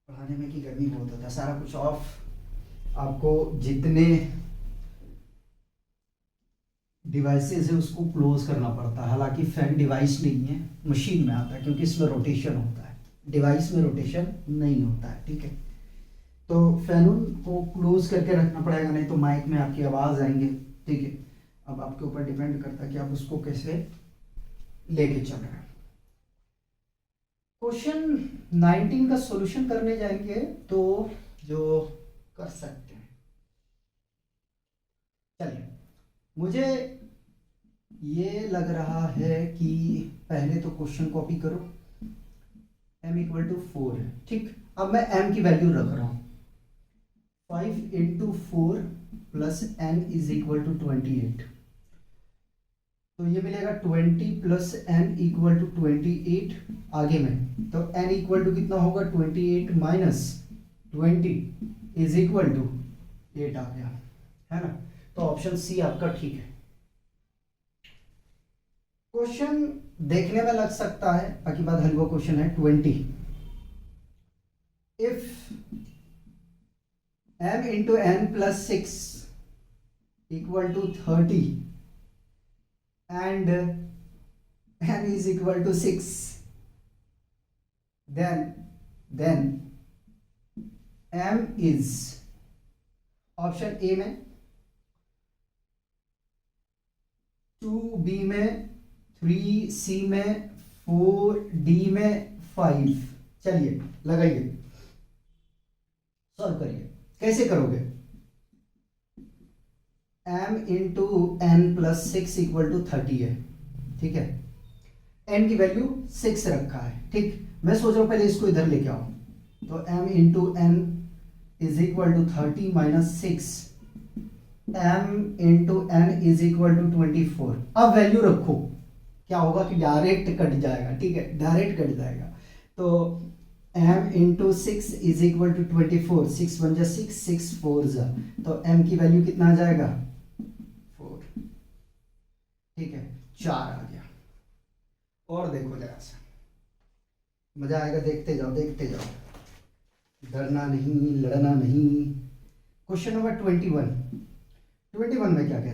पढ़ाने में कि गर्मी बहुत होता है, सारा कुछ ऑफ, आपको जितने डिवाइसेस है उसको क्लोज करना पड़ता है, हालांकि फैन डिवाइस नहीं है, मशीन में आता है, क्योंकि इसमें रोटेशन होता है, डिवाइस में रोटेशन नहीं होता है, ठीक है, तो फैन को क्लोज करके रखना पड़ेगा, नहीं तो माइक में आपकी आवाज़ आएंगे, ठीक है, अब आपके ऊपर डिपेंड करता है कि आप उसको कैसे लेके चल रहे हैं। क्वेश्चन 19 का सॉल्यूशन करने जाएंगे तो जो कर सकते हैं, चलिए, मुझे ये लग रहा है कि पहले तो क्वेश्चन कॉपी करो, m इक्वल टू 4 है, ठीक। अब मैं m की वैल्यू रख रहा हूँ, 5 into 4 plus n is equal to 28, तो ये मिलेगा 20 प्लस n इक्वल टू 28। आगे में तो n इक्वल टू कितना होगा, 28 माइनस 20 इज इक्वल टू 8 आ गया, है ना। तो ऑप्शन सी आपका ठीक है। क्वेश्चन देखने में लग सकता है, बाकी बात हल वो क्वेश्चन है 20, if m into n plus 6 equal to 30 and n is equal to 6, then m is option A में 2, बी में 3, सी में 4, डी में 5। चलिए लगाइए, सॉल्व करिए। कैसे करोगे, m into n plus 6 equal to 30 है, ठीक है। n की वैल्यू 6 रखा है, ठीक। मैं सोच रहा हूं पहले इसको इधर लेके आओ, तो m into n is equal to 30 minus 6, m into n is equal to 24। अब वैल्यू रखो, क्या होगा कि डायरेक्ट कट जाएगा, ठीक है, डायरेक्ट कट जाएगा। तो m into 6 is equal to 24, 6 1 जा 6, 6 4 जा, तो m की वैल्यू कितना आ जाएगा, 4, ठीक है, 4 आ गया। और देखो जरा सा, मजा आएगा, देखते जाओ देखते जाओ, डरना नहीं, लड़ना नहीं। क्वेश्चन नंबर 21 में क्या कह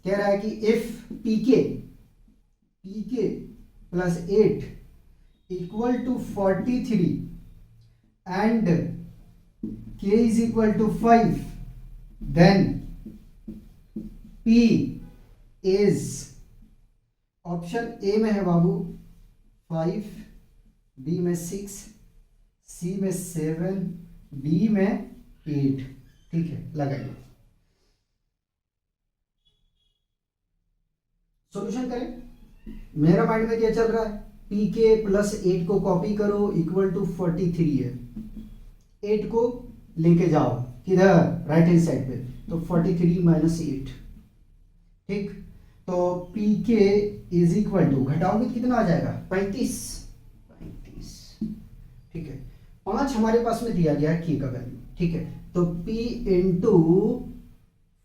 रहा है कि if p k plus 8 equal to 43 and k is equal to 5, then p is, option A में है बाबू 5, बी में 6, सी में 7, डी में 8, ठीक है। लगाइए, सॉल्यूशन करें। मेरा माइंड में क्या चल रहा है, पी के प्लस 8 को कॉपी करो, इक्वल टू 43 है, 8 को लेके जाओ किधर, राइट हैंड साइड पे, तो 43 माइनस 8, ठीक। तो पी के इज इक्वल टू, घटाओगे तो कितना आ जाएगा, 35, ठीक है। 5 हमारे पास में दिया गया है की का वैल्यू, ठीक है। तो p इंटू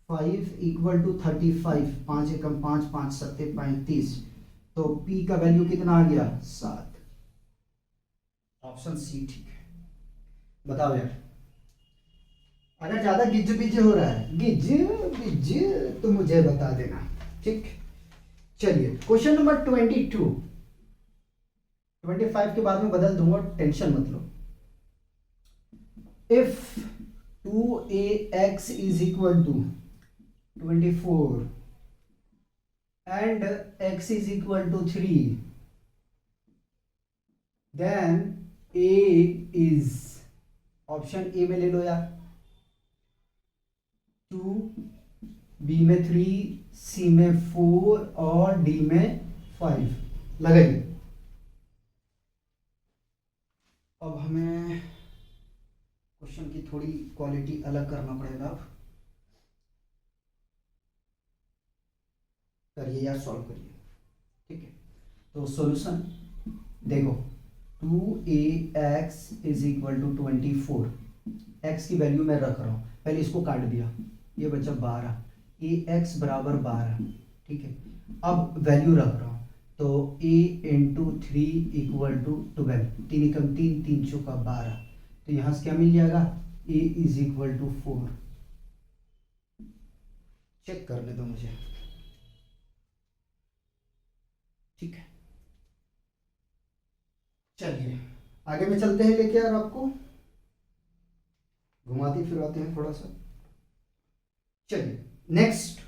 5 इक्वल टू 35, 5 एकम 5, 5 सत्ते 35, तो p का वैल्यू कितना आ गया, 7। ऑप्शन सी ठीक है। बताओ यार, अगर ज्यादा गिज बिज हो रहा है, गिज बिज, तो मुझे बता देना, ठीक। चलिए क्वेश्चन नंबर 22, 25 के बाद में बदल दूंगा, टेंशन मत लो। If 2ax is equal to 24 and x is equal to 3, then a is, option A में ले लो यार, 2, बी में 3, सी में 4 और डी में 5। लगाइए। अब हमें क्वेश्चन की थोड़ी क्वालिटी अलग करना पड़ेगा। अब करिए यार, सॉल्व करिए, ठीक है। तो सॉल्यूशन देखो, 2ax is equal to 24, x की वैल्यू मैं रख रहा हूँ, पहले इसको काट दिया, ये बचा 12, ax बराबर 12, ठीक है। अब वैल्यू रख रहा हूँ, तो a इंटू 3 इक्वल टू 12, 3 एकम 3, 3 चौका 12, तो यहाँ से क्या मिल जाएगा, a is equal to 4। Check करने दो मुझे, ठीक है। चलिए आगे में चलते हैं, लेके यार आपको घुमाते फिरवाते हैं थोड़ा सा। चलिए नेक्स्ट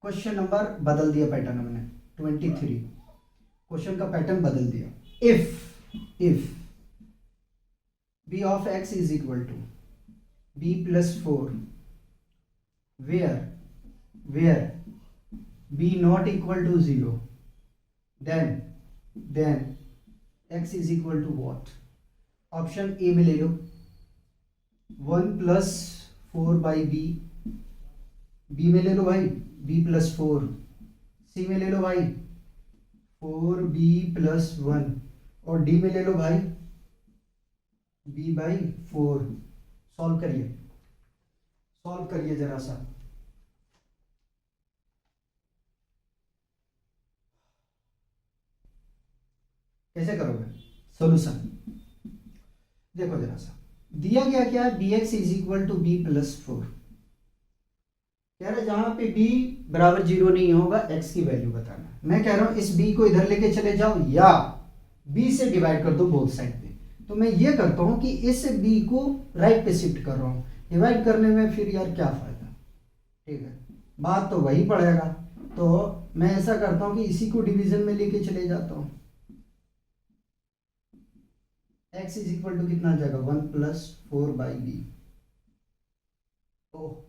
क्वेश्चन नंबर बदल दिया पैटर्न मैंने, 23 क्वेश्चन का पैटर्न बदल दिया। If b of x is equal to b plus 4 where b not equal to 0, then x is equal to what? Option A में ले लो 1+4/b, बी में ले लो भाई b+4, सी में ले लो भाई 4b+1 और डी में ले लो भाई b/4। सॉल्व करिए, सॉल्व करिए जरा सा। कैसे करोगे सॉल्यूशन? देखो जरा सा, दिया गया क्या है, bx is equal to b+4। कह रहा है जहां पे b बराबर 0 नहीं होगा x की वैल्यू बताना। मैं कह रहा हूं इस b को इधर लेके चले जाओ या b से डिवाइड कर दो बोथ साइड पे। तो मैं ये करता हूं कि इस b को राइट पे शिफ्ट कर रहा हूं, डिवाइड करने में फिर यार क्या फायदा, ठीक है, बात तो वही पड़ेगा। तो मैं ऐसा करता हूं कि इसी को डिवीजन में लेके चले जाता हूं। x इज इक्वल टू कितना आ जाएगा 1+4/b। तो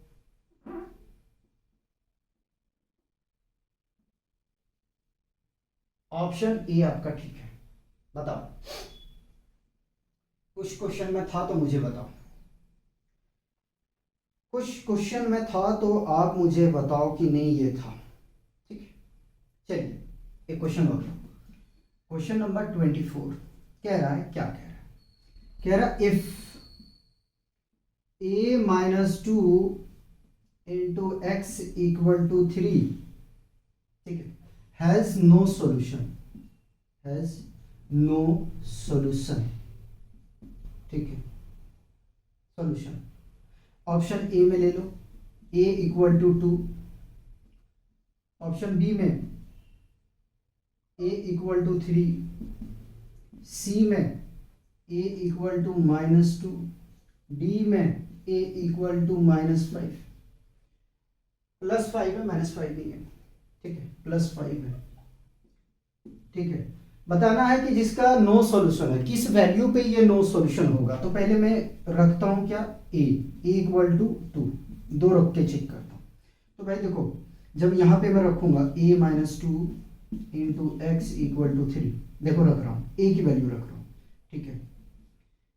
ऑप्शन ए आपका ठीक है। बताओ, कुछ क्वेश्चन में था तो मुझे बताओ, कुछ क्वेश्चन में था तो आप मुझे बताओ कि नहीं ये था। ठीक है, चलिए एक क्वेश्चन और लो। क्वेश्चन नंबर 24 कह रहा है, क्या कह रहा है, कह रहा है if a-2 into x equal to 3, ठीक है, has no solution, has no solution, ठीक है, सॉल्यूशन। ऑप्शन ए में ले लो a equal to 2, option B में a इक्वल टू 3, सी में a इक्वल टू -2, डी में a इक्वल टू -5। +5 है, -5 नहीं है, ठीक है, +5 है, ठीक है। बताना है कि जिसका नो सॉल्यूशन है, किस वैल्यू पे ये नो सॉल्यूशन होगा। तो पहले मैं रखता हूं क्या, a इक्वल टू 2, दो रख के चेक करता हूं। तो भाई देखो, जब यहां पे मैं रखूंगा a-2 into x equal to 3, देखो रख रहा हूं, a की वैल्यू रख रहा हूं, ठीक है,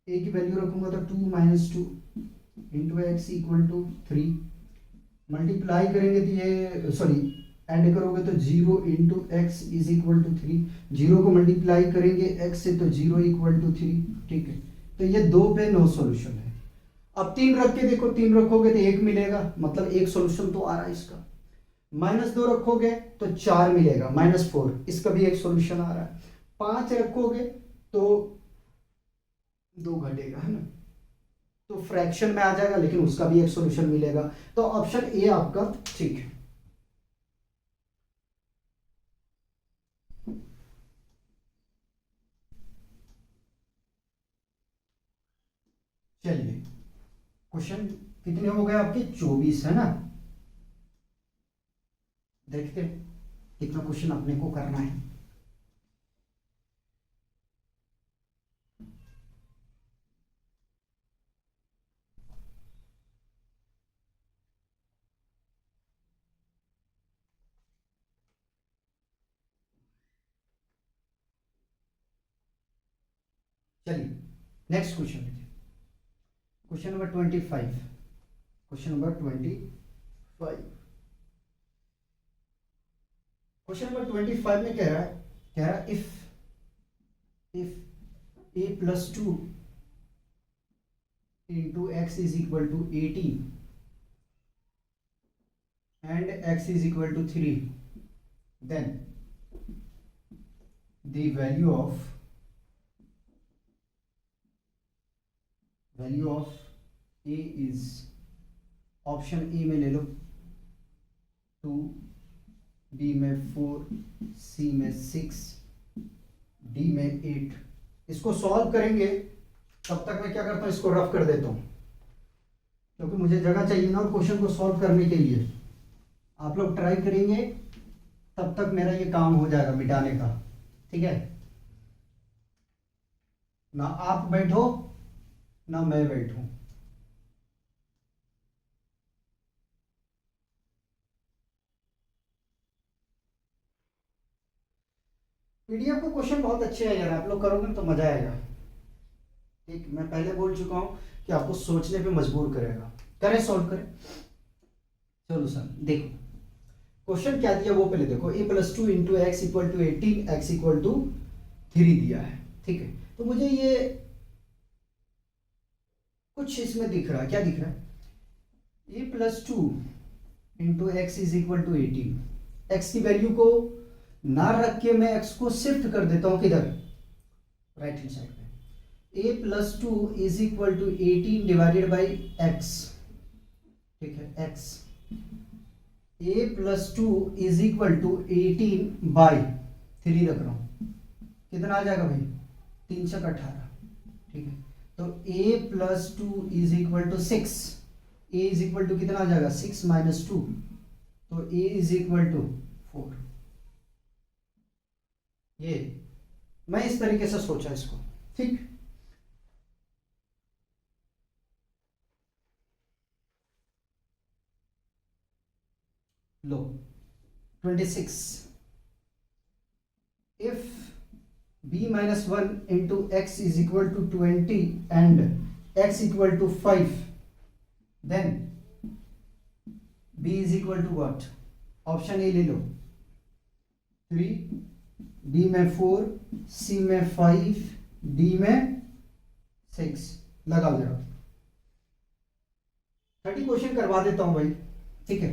a की वैल्यू रखूंगा तो 2 - 2 into x equal to 3, multiply करेंगे तो ये सॉरी ऐड करोगे तो 0 into x is equal to 3, 0 को मल्टीप्लाई करेंगे x से तो 0 इक्वल टू 3, ठीक है। तो ये 2 पे नो सॉल्यूशन है। अब 3 रख के देखो, 3 रखोगे तो 1 मिलेगा, मतलब एक सॉल्यूशन तो आ रहा है इसका। -2 रखोगे तो 4 मिलेगा, -4, इसका भी एक सॉल्यूशन आ रहा है। 5 रखोगे तो 2 घटेगा, है ना, तो फ्रैक्शन में आ जाएगा, लेकिन उसका भी एक सॉल्यूशन मिलेगा। तो ऑप्शन ए आपका ठीक है। चलिए क्वेश्चन कितने हो गए आपके, 24 है ना। देखते कितना क्वेश्चन अपने को करना है। चलिए नेक्स्ट क्वेश्चन लीजिए, question number 25, question number 25, question number 25 में कह रहा है, if a+2 into x is equal to 18 and x is equal to 3, then the value of a is, option A में ले लो 2, बी में 4, सी में 6, डी में 8। इसको सॉल्व करेंगे, तब तक मैं क्या करता हूं, इसको रफ कर देता हूं, क्योंकि मुझे जगह चाहिए ना और क्वेश्चन को सॉल्व करने के लिए। आप लोग ट्राई करेंगे तब तक मेरा ये काम हो जाएगा मिटाने का, ठीक है ना। आप बैठो ना मैं बैठूं। पीडीएफ का क्वेश्चन बहुत अच्छे है यार, आप लोग करोगे ना तो मजा आएगा। ठीक, मैं पहले बोल चुका हूँ कि आपको सोचने पे मजबूर करेगा। करें, सॉल्व करें। सोल्यूशन देखो, क्वेश्चन क्या दिया वो पहले देखो। a+2 into x equal to 18, x equal to 3 दिया है। ठीक है, तो मुझे ये कुछ इसमें दिख रहा है, क्या दिख रहा है? a+2 into x is equal to 18। X की वैल्यू को ना रख के मैं एक्स को शिफ्ट कर देता हूं किधर, राइट हैंड साइड पे। a+2 is equal to 18 divided by x. ठीक है, x a+2 is equal to 18 by 3 रख रहा हूं, कितना आ जाएगा भाई? 3 से 18। ठीक है, तो a+2 is equal to 6। a is equal to कितना आ जाएगा? 6 माइनस 2, तो a इज इक्वल टू 4। ये मैं इस तरीके से सोचा इसको। ठीक, लो 26, if b minus 1 into x is equal to 20 and x equal to 5, then b is equal to what? Option A ले लो 3, b में 4, c में 5, d में 6। लगाओ जरा, 30 क्वेश्चन करवा देता हूं भाई। ठीक है,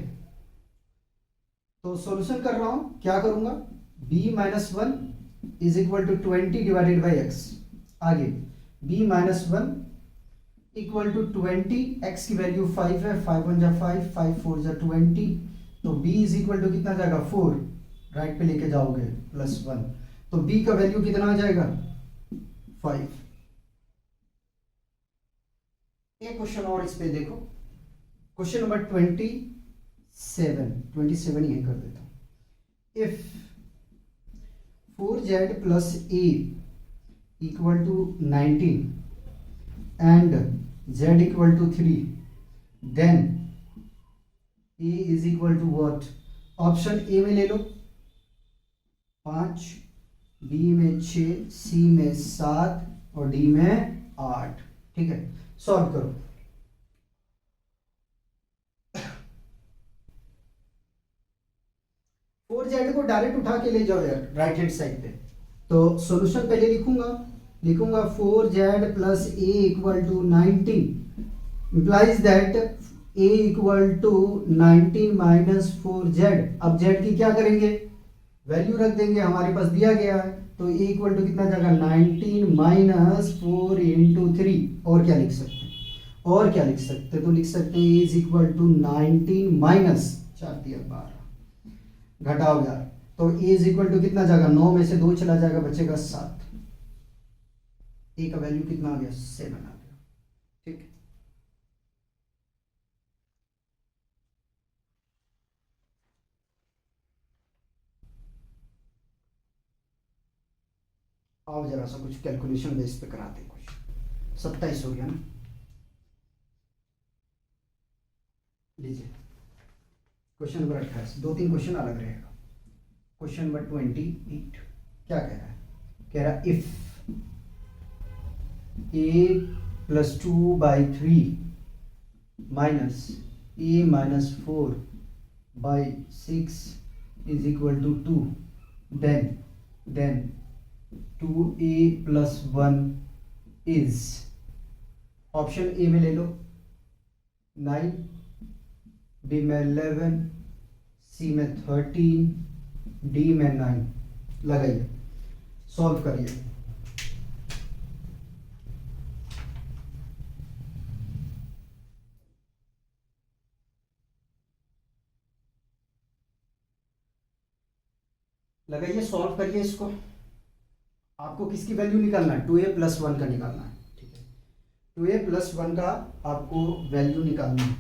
तो सॉल्यूशन कर रहा हूं, क्या करूंगा? b minus 1 is equal to 20 divided by x. आगे b minus 1 equal to 20, x की वैल्यू 5 है, 5 1 जा 5, 5 4 जा 20, तो b इज इक्वल टू कितना जाएगा? 4, राइट पे लेके जाओगे +1, तो b का वैल्यू कितना आ जाएगा? 5। एक क्वेश्चन और इस पे देखो, क्वेश्चन नंबर 27 यही कर देता हूं। If 4z plus a equal to 19 and z equal to 3, then a is equal to what? Option A में ले लो 5, b में 6, c में 7 और d में 8। ठीक है, सॉल्व करो। फोर जेड को डायरेक्ट उठा के ले जाओ यार राइट हैंड साइड पे। तो सॉल्यूशन पहले लिखूंगा 4z plus a equal to 19 implies that a equal to 19 minus 4z। अब z की क्या करेंगे? वैल्यू रख देंगे, हमारे पास दिया गया है, तो a इक्वल टू कितना जाएगा? 19 माइनस 4 इंटू 3। और क्या लिख सकते हैं? तो लिख सकते हैं a is equal to 19 minus 4 दिया 12, घटाओ यार, तो a इज इक्वल टू कितना जाएगा? 9 में से 2 चला जाएगा, बचेगा 7। a का वैल्यू कितना आ गया? 7 आ गया। ठीक, आओ जरा सा कुछ कैलकुलेशन बेस पे कराते हैं। कुछ 27 हो गया ना, लीजिए क्वेश्चन नंबर 28, 2-3 क्वेश्चन अलग रहेगा। क्वेश्चन नंबर 28 क्या कह रहा है? कह रहा if a plus 2 by 3 minus a minus 4 by 6 is equal to 2, then 2a plus 1 is, option A में ले लो 9, बी में 11, सी में 13, डी में 9। लगाइए, सॉल्व करिए। लगाइए, सॉल्व करिए इसको। आपको किसकी वैल्यू निकालना है? 2a प्लस 1 का निकालना है। ठीक है, 2a प्लस 1 का आपको वैल्यू निकालना है।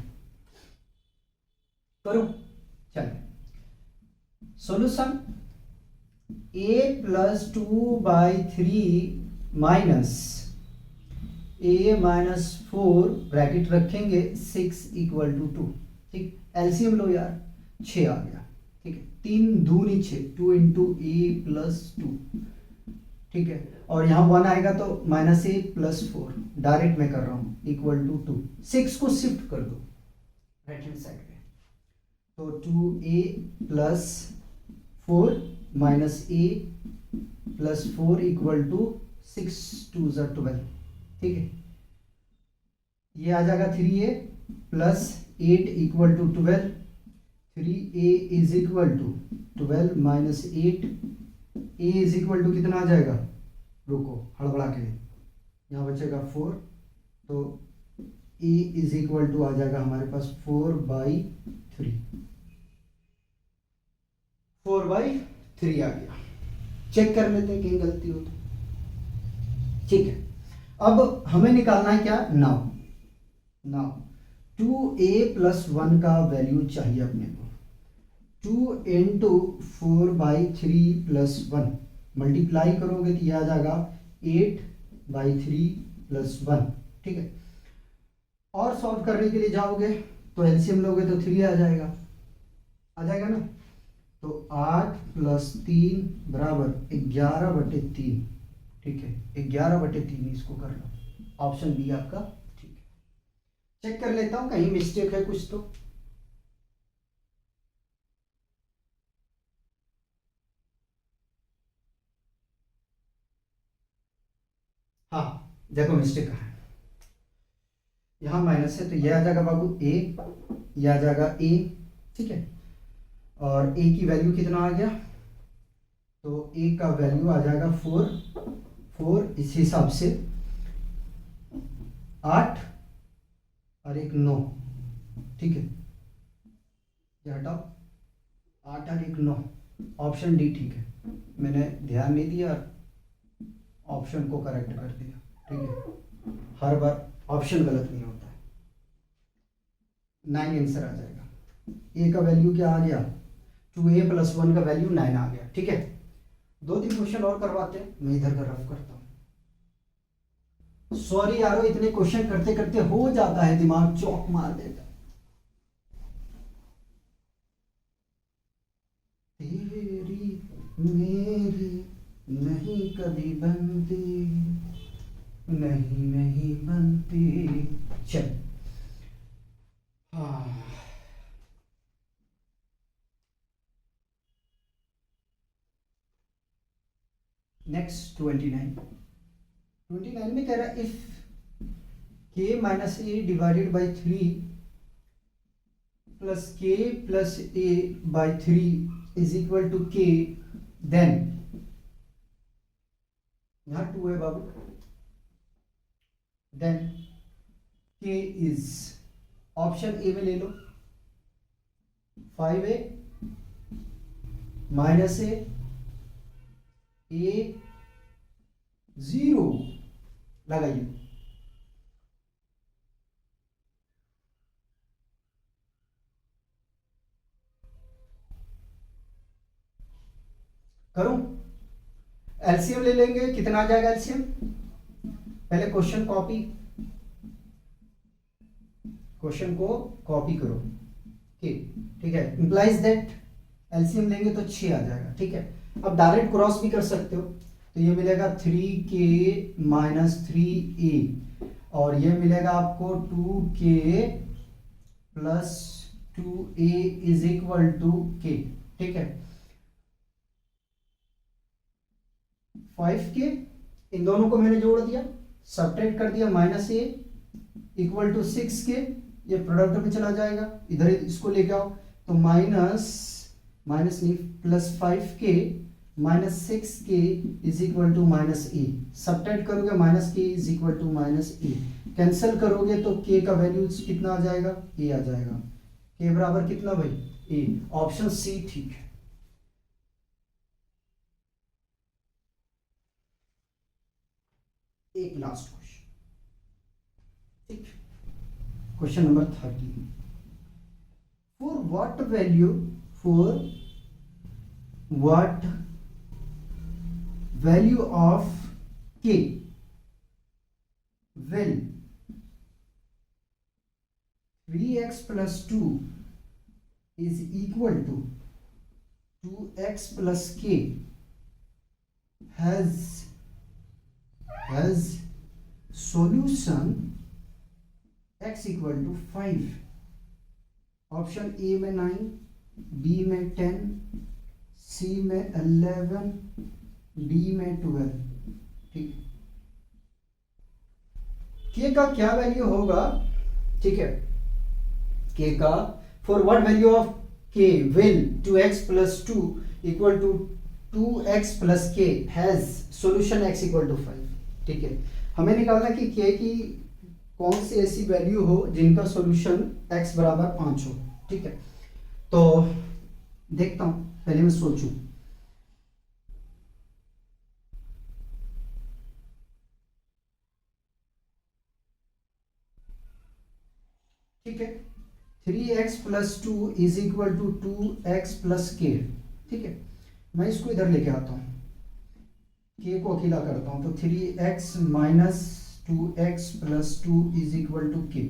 करो, चलिए solution. a plus 2 by 3 minus a minus 4 bracket रखेंगे 6 इक्वल टू 2। ठीक, एलसीएम लो यार, 6 आ गया। ठीक है, 3 दूनी 6, 2 इंटू ए प्लस 2, ठीक है, और यहाँ 1 आएगा तो माइनस ए प्लस 4, डायरेक्ट मैं कर रहा हूँ, इक्वल टू 2, 6 को शिफ्ट कर दो राइट हैंड साइड पे, तो 2a plus 4 minus a plus 4 equal to 6 2 ज़ा 12, ठीक है, ये आ जाएगा 3a plus 8 equal to 12, 3a is equal to 12 minus 8, a is equal to कितना आ जाएगा, रुको हड़बड़ा के, यहाँ बचेगा 4, तो a इज इक्वल टू आ जाएगा हमारे पास 4/3, 4/3 आ गया। चेक कर लेते हैं कहीं गलती हो तो, ठीक है। अब हमें निकालना है क्या, नाउ 2a प्लस 1 का वैल्यू चाहिए अपने को, 2 इंटू 4/3 प्लस 1 मल्टीप्लाई करोगे तो यह आ जाएगा 8/3 प्लस 1, ठीक है, और सॉल्व करने के लिए जाओगे तो एलसीएम लोगे तो 3 आ जाएगा ना, तो 8 प्लस 3 बराबर 11/3, ठीक है, 11/3 इसको कर लो, ऑप्शन बी आपका ठीक है। चेक कर लेता हूं कहीं मिस्टेक है कुछ तो, हाँ देखो मिस्टेक कहाँ है, यहाँ माइनस है तो यह आ जाएगा बाबू ए, यह आ जाएगा ए, ठीक है, और ए की वैल्यू कितना आ गया, तो ए का वैल्यू आ जाएगा 4, इस हिसाब से 8 और एक 9, ठीक है, ये हटाओ, 8 और एक 9, ऑप्शन डी ठीक है, मैंने ध्यान नहीं दिया, ऑप्शन को करेक्ट कर दिया, ठीक है, हर बार ऑप्शन गलत नहीं होता है, 9 आंसर आ जाएगा। ए का वैल्यू क्या आ गया, 2a प्लस 1 का वैल्यू 9 आ गया, ठीक है। 2-3 क्वेश्चन और करवाते हैं, मैं इधर का रफ करता हूँ। सॉरी यारो, इतने क्वेश्चन करते करते हो जाता है, दिमाग चौक मार देता है। तेरी मेरी नहीं कभी बनती, नहीं बनती, चल हाँ, नेक्स्ट 29 में कह रहा है if k minus a divided by 3 plus k plus a by 3 is equal to k, then यहां 2 है बाबू, then k is, option A में ले लो 5a माइनस ए 0 लगाइए, करूं, एलसीएम ले लेंगे, कितना आ जाएगा एलसीएम, पहले क्वेश्चन को कॉपी करो, ठीक है, इंप्लाइज दैट एलसीएम लेंगे तो 6 आ जाएगा, ठीक है। अब डायरेक्ट क्रॉस भी कर सकते हो, तो ये मिलेगा 3k माइनस 3a, और ये मिलेगा आपको 2k plus 2a is equal to k, ठीक है। 5k, इन दोनों को मैंने जोड़ दिया, सब्ट्रैक्ट कर दिया, minus a equal to 6k, ये प्रोडक्ट में चला जाएगा, इधर इसको लेके आओ, तो माइनस नहीं plus 5k minus 6k is equal to minus a, subtract करोगे minus k is equal to minus a, cancel करोगे तो k का वैल्यू कितना आ जाएगा, a आ जाएगा, k बराबर कितना भाई, a, ऑप्शन सी ठीक है। एक लास्ट क्वेश्चन, ठीक, question number 13, for what value of k will 3x plus 2 is equal to 2x plus k has solution x equal to 5। Option A में 9, बी में 10, सी में 11, डी में 12। ठीक है, के का क्या वैल्यू होगा? ठीक है, के का फॉर व्हाट वैल्यू ऑफ के will 2x plus 2 equal to 2x plus k has solution x equal to 5। ठीक है, हमें निकालना कि k की कौन सी ऐसी वैल्यू हो जिनका सॉल्यूशन x बराबर 5 हो। ठीक है, तो देखता हूं, पहले मैं सोचूं। ठीक है, 3x plus 2 is equal to 2x plus k। ठीक है, मैं इसको इधर लेके आता हूं, k को अकेला करता हूं, तो 3x minus 2x plus 2 is equal to k।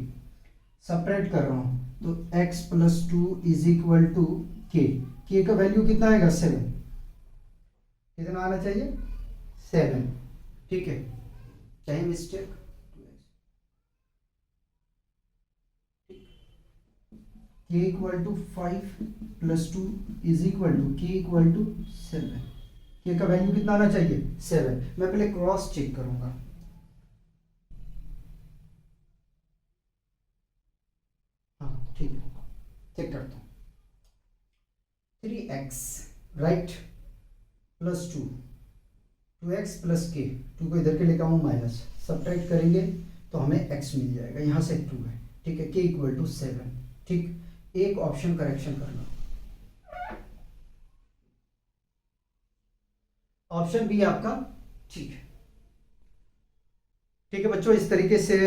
Separate कर रहा हूं, तो x plus 2 is equal to k का वैल्यू कितना आएगा? 7। कितना आना चाहिए? 7। ठीक है, चाहे mistake, k equal to 5 plus 2 is equal to k equal to 7। k का वैल्यू कितना आना चाहिए? 7। मैं पहले क्रॉस चेक करूंगा। हाँ ठीक है, चेक करता हूं। 3x right plus 2, 2x plus k, 2 को इधर के लेकर आऊँ माइनस, सब्ट्रैक्ट करेंगे तो हमें x मिल जाएगा, यहाँ से 2 है। ठीक है, k इक्वल टू 7। ठीक, एक ऑप्शन करेक्शन करना, ऑप्शन बी आपका ठीक है। ठीक है बच्चों, इस तरीके से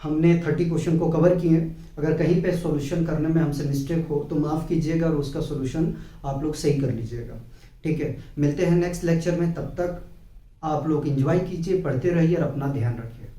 हमने 30 क्वेश्चन को कवर किए हैं। अगर कहीं पे सॉल्यूशन करने में हमसे मिस्टेक हो तो माफ़ कीजिएगा और उसका सॉल्यूशन आप लोग सही कर लीजिएगा। ठीक है, मिलते हैं नेक्स्ट लेक्चर में, तब तक आप लोग एंजॉय कीजिए, पढ़ते रहिए और अपना ध्यान रखिए।